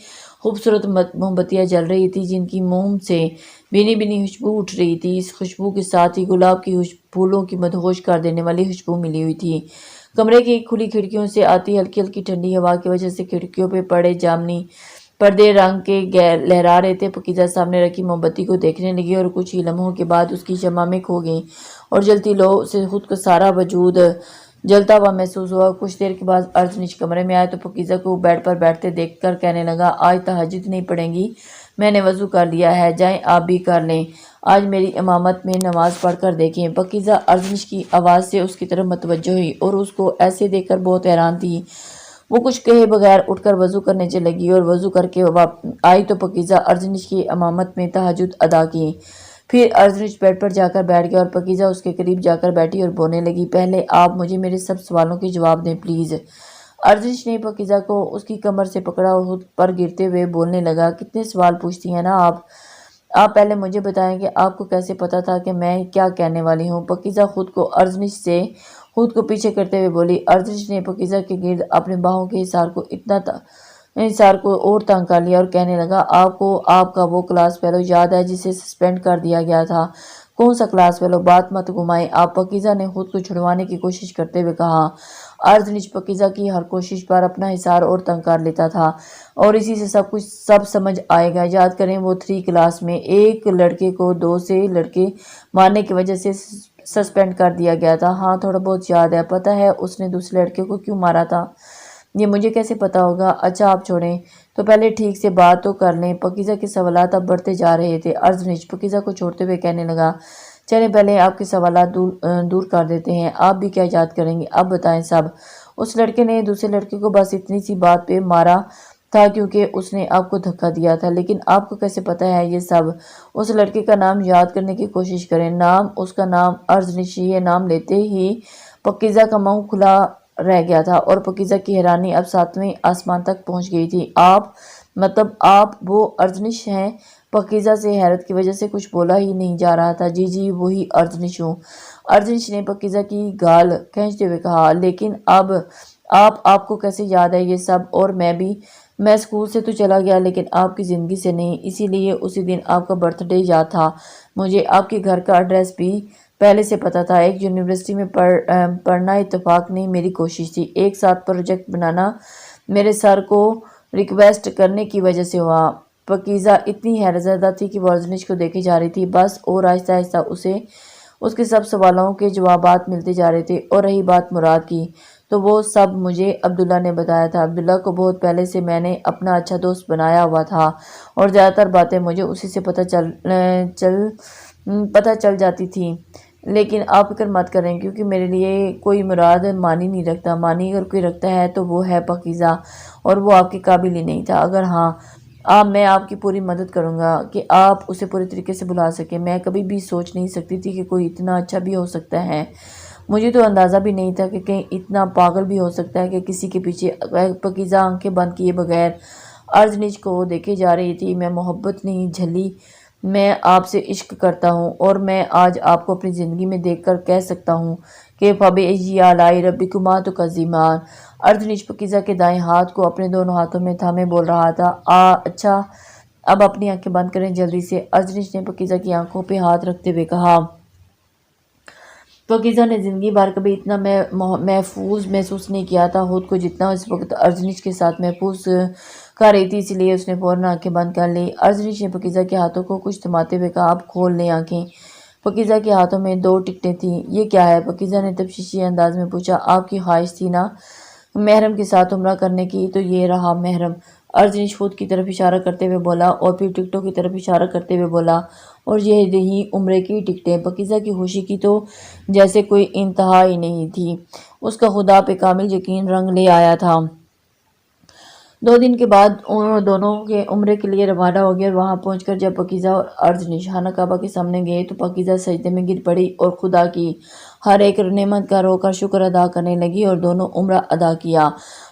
خوبصورت موم بتیاں جل رہی تھیں جن کی موم سے بھینی بھینی خوشبو اٹھ رہی تھی۔ اس خوشبو کے ساتھ ہی گلاب کی پھولوں کی مدہوش کر دینے والی خوشبو ملی ہوئی تھی۔ کمرے کی کھلی کھڑکیوں سے آتی ہلکی ہلکی ٹھنڈی ہوا کی وجہ سے کھڑکیوں پہ پڑے جامنی پردے رنگ کے لہرا رہے تھے۔ پاکیزہ سامنے رکھی موم بتی کو دیکھنے لگی اور کچھ ہی لمحوں کے بعد اس کی شمع میں کھو گئی اور جلتی لو سے خود کا سارا وجود جلتا ہوا محسوس ہوا۔ کچھ دیر کے بعد ارجنش کمرے میں آیا تو پاکیزہ کو بیڈ پر بیٹھتے دیکھ کر کہنے لگا، آج تہجد نہیں پڑھیں گی؟ میں نے وضو کر لیا ہے، جائیں آپ بھی کر لیں، آج میری امامت میں نماز پڑھ کر دیکھیں۔ پاکیزہ ارجنش کی آواز سے اس کی طرف متوجہ ہوئی اور اس کو ایسے دیکھ کر بہت حیران تھی۔ وہ کچھ کہے بغیر اٹھ کر وضو کرنے چلے گی اور وضو کر کے آئی تو پاکیزہ ارجنش کی امامت میں تہجد ادا کی۔ پھر ارجنش بیڈ پر جا کر بیٹھ گیا اور پاکیزہ اس کے قریب جا کر بیٹھی اور بولنے لگی، پہلے آپ مجھے میرے سب سوالوں کے جواب دیں پلیز۔ ارجنش نے پاکیزہ کو اس کی کمر سے پکڑا اور خود پر گرتے ہوئے بولنے لگا، کتنے سوال پوچھتی ہیں نا آپ پہلے مجھے بتائیں کہ آپ کو کیسے پتا تھا کہ میں کیا کہنے والی ہوں؟ پاکیزہ خود کو ارجنش سے خود کو پیچھے کرتے ہوئے بولی۔ ارجنش نے پاکیزہ کے گرد اپنے باہوں کے حصار کو اور تنگ کر لیا اور کہنے لگا، آپ کو آپ کا وہ کلاس فیلو یاد ہے جسے سسپینڈ کر دیا گیا تھا؟ کون سا کلاس فیلو؟ بات مت گھمائیں آپ، پاکیزہ نے خود کو چھڑوانے کی کوشش کرتے ہوئے کہا۔ ارزنش پاکیزہ کی ہر کوشش پر اپنا حصار اور تنگ کر لیتا تھا، اور اسی سے سب سمجھ آئے گا۔ یاد کریں وہ 3 کلاس میں ایک لڑکے کو 2 سے لڑکے مارنے کی وجہ سے سسپینڈ کر دیا گیا تھا۔ ہاں تھوڑا بہت یاد ہے۔ پتہ ہے اس نے دوسرے لڑکے کو کیوں مارا تھا؟ یہ مجھے کیسے پتہ ہوگا؟ اچھا آپ چھوڑیں، تو پہلے ٹھیک سے بات تو کر لیں۔ پاکیزہ کے سوالات اب بڑھتے جا رہے تھے۔ ارزنش پاکیزہ کو چھوڑتے ہوئے کہنے لگا، چلیں پہلے آپ کے سوالات دور کر دیتے ہیں۔ آپ بھی کیا یاد کریں گے؟ اب بتائیں سب۔ اس لڑکے نے دوسرے لڑکے کو بس اتنی سی بات پہ مارا تھا کیونکہ اس نے آپ کو دھکا دیا تھا، لیکن آپ کو کیسے پتہ ہے یہ سب؟ اس لڑکے کا نام یاد کرنے کی کوشش کریں۔ اس کا نام ارزنش۔ یہ نام لیتے ہی پاکیزہ کا منہ کھلا رہ گیا تھا، اور پاکیزہ کی حیرانی اب 7ویں آسمان تک پہنچ گئی تھی۔ آپ وہ ارزنش ہیں؟ پاکیزہ سے حیرت کی وجہ سے کچھ بولا ہی نہیں جا رہا تھا۔ جی وہی ارزنش ہوں۔ ارزنش نے پاکیزہ کی گال کھینچتے ہوئے کہا، لیکن اب آپ کو کیسے یاد ہے یہ سب؟ اور میں اسکول سے تو چلا گیا لیکن آپ کی زندگی سے نہیں، اسی لیے اسی دن آپ کا برتھ ڈے یاد تھا مجھے۔ آپ کے گھر کا ایڈریس بھی پہلے سے پتہ تھا۔ ایک یونیورسٹی میں پڑھنا اتفاق نہیں میری کوشش تھی۔ ایک ساتھ پروجیکٹ بنانا میرے سر کو ریکویسٹ کرنے کی وجہ سے ہوا۔ پاکیزہ اتنی حیرت زدہ تھی کہ وہ ارزنش کو دیکھے جا رہی تھی بس، اور آہستہ آہستہ اس کے سب سوالوں کے جوابات ملتے جا رہے تھے۔ اور رہی بات مراد کی، تو وہ سب مجھے عبداللہ نے بتایا تھا۔ عبداللہ کو بہت پہلے سے میں نے اپنا اچھا دوست بنایا ہوا تھا، اور زیادہ تر باتیں مجھے اسی سے پتہ چل جاتی تھی۔ لیکن آپ فکر مت کریں کیونکہ میرے لیے کوئی مراد معنی نہیں رکھتا۔ معنی اگر کوئی رکھتا ہے تو وہ ہے پاکیزہ، اور وہ آپ کے قابل ہی نہیں تھا۔ اگر ہاں، میں آپ کی پوری مدد کروں گا کہ آپ اسے پورے طریقے سے بھلا سکیں۔ میں کبھی بھی سوچ نہیں سکتی تھی کہ کوئی اتنا اچھا بھی ہو سکتا ہے۔ مجھے تو اندازہ بھی نہیں تھا کہ کہیں اتنا پاگل بھی ہو سکتا ہے کہ کسی کے پیچھے۔ پاکیزہ آنکھیں بند کیے بغیر ارزنش کو دیکھے جا رہی تھی۔ میں محبت نہیں جھلی، میں آپ سے عشق کرتا ہوں، اور میں آج آپ کو اپنی زندگی میں دیکھ کر کہہ سکتا ہوں کہ فَبِأَيِّ آلَاءِ رَبِّكُمَا تُكَذِّبَانِ۔ ارزنش پاکیزہ کے دائیں ہاتھ کو اپنے دونوں ہاتھوں میں تھامے بول رہا تھا، اچھا اب اپنی آنکھیں بند کریں جلدی سے۔ ارزنش نے پاکیزہ کی آنکھوں پہ ہاتھ رکھتے ہوئے کہا۔ پاکیزہ نے زندگی بھر کبھی اتنا محفوظ محسوس نہیں کیا تھا خود کو جتنا اس وقت ارزنش کے ساتھ محفوظ کر رہی تھی، اس لیے اس نے فوراً آنکھیں بند کر لی۔ ارزنش نے پاکیزہ کے ہاتھوں کو کچھ تھماتے ہوئے کہا، اب کھول لیں آنکھیں۔ پاکیزہ کے ہاتھوں میں 2 ٹکٹیں تھیں۔ یہ کیا ہے؟ پاکیزہ نے تفتیشی انداز میں پوچھا۔ آپ کی خواہش تھی نا محرم کے ساتھ عمرہ کرنے کی، تو یہ رہا محرم۔ ارزنش خود کی طرف اشارہ کرتے ہوئے بولا، اور پھر ٹکٹوں کی طرف اشارہ کرتے ہوئے بولا، اور یہ رہی عمرے کی ٹکٹیں۔ پاکیزہ کی خوشی کی تو جیسے کوئی انتہا ہی نہیں تھی۔ اس کا خدا پہ کامل یقین رنگ لے آیا تھا۔ 2 دن کے بعد دونوں کے عمرے کے لیے روانہ ہو گئے، اور وہاں پہنچ کر جب پاکیزہ اور ارزنش خانہ کعبہ کے سامنے گئے تو پاکیزہ سجدے میں گر پڑی اور خدا کی ہر ایک نعمت کا رو کر شکر ادا کرنے لگی، اور دونوں عمرہ ادا کیا۔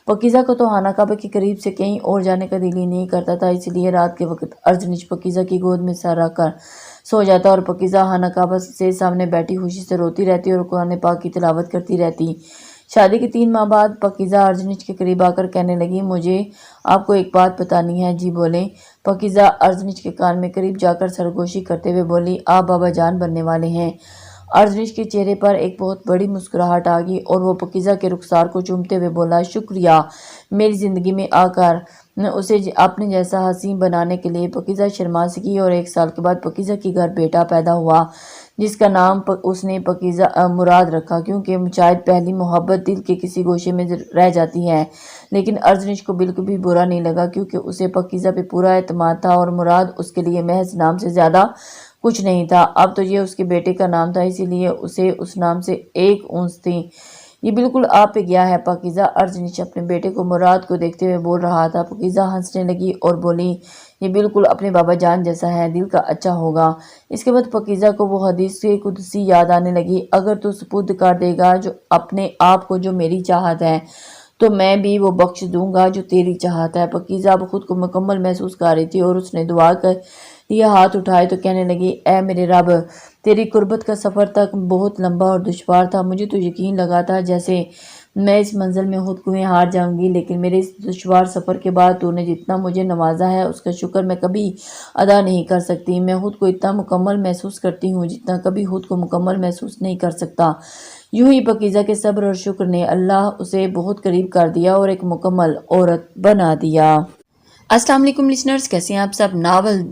پاکیزہ کو تو خانہ کعبہ کے قریب سے کہیں اور جانے کا دل ہی نہیں کرتا تھا، اس لیے رات کے وقت ارزنش پاکیزہ کی گود میں سر رکھ کر سو جاتا، اور پاکیزہ خانہ کعبہ سے سامنے بیٹھی خوشی سے روتی رہتی اور قرآن پاک کی تلاوت کرتی رہتی۔ شادی کے 3 ماہ بعد پاکیزہ ارزنش کے قریب آ کر کہنے لگی، مجھے آپ کو ایک بات بتانی ہے۔ جی بولیں۔ پاکیزہ ارزنش کے کان میں قریب جا کر سرگوشی کرتے ہوئے بولی، آپ بابا جان بننے والے ہیں۔ ارزنش کے چہرے پر ایک بہت بڑی مسکراہٹ آ گئی، اور وہ پاکیزہ کے رخسار کو چومتے ہوئے بولا، شکریہ میری زندگی میں آ کر اسے اپنے جیسا حسین بنانے کے لیے۔ پاکیزہ شرما سکی، اور 1 سال کے بعد پاکیزہ کے گھر بیٹا پیدا ہوا جس کا نام اس نے پاکیزہ مراد رکھا، کیونکہ شاید پہلی محبت دل کے کسی گوشے میں رہ جاتی ہے۔ لیکن ارزنش کو بالکل بھی برا نہیں لگا کیونکہ اسے پاکیزہ پہ پورا اعتماد تھا، اور مراد اس کے لیے محض نام سے زیادہ کچھ نہیں تھا۔ اب تو یہ اس کے بیٹے کا نام تھا، اسی لیے اسے اس نام سے ایک اونس تھی۔ یہ بالکل آپ پہ گیا ہے پاکیزہ۔ ارزنش اپنے بیٹے کو مراد کو دیکھتے ہوئے بول رہا تھا۔ پاکیزہ ہنسنے لگی اور بولی، یہ بالکل اپنے بابا جان جیسا ہے، دل کا اچھا ہوگا۔ اس کے بعد پاکیزہ کو وہ حدیث قدسی یاد آنے لگی، اگر تو سپرد کر دے گا جو اپنے آپ کو جو میری چاہت ہے تو میں بھی وہ بخش دوں گا جو تیری چاہت ہے۔ پاکیزہ اب خود کو مکمل محسوس کر رہی تھی، اور اس نے دعا کر لیے ہاتھ اٹھائے تو کہنے لگی، اے میرے رب، تیری قربت کا سفر تک بہت لمبا اور دشوار تھا۔ مجھے تو یقین لگا تھا جیسے میں اس منزل میں خود کو ہار جاؤں گی، لیکن میرے اس دشوار سفر کے بعد تو نے جتنا مجھے نوازا ہے اس کا شکر میں کبھی ادا نہیں کر سکتی۔ میں خود کو اتنا مکمل محسوس کرتی ہوں جتنا کبھی خود کو مکمل محسوس نہیں کر سکتا۔ یوں ہی پاکیزہ کے صبر اور شکر نے اللہ اسے بہت قریب کر دیا اور ایک مکمل عورت بنا دیا۔ السلام علیکم لسنرز، کیسے ہیں آپ سب؟ ناول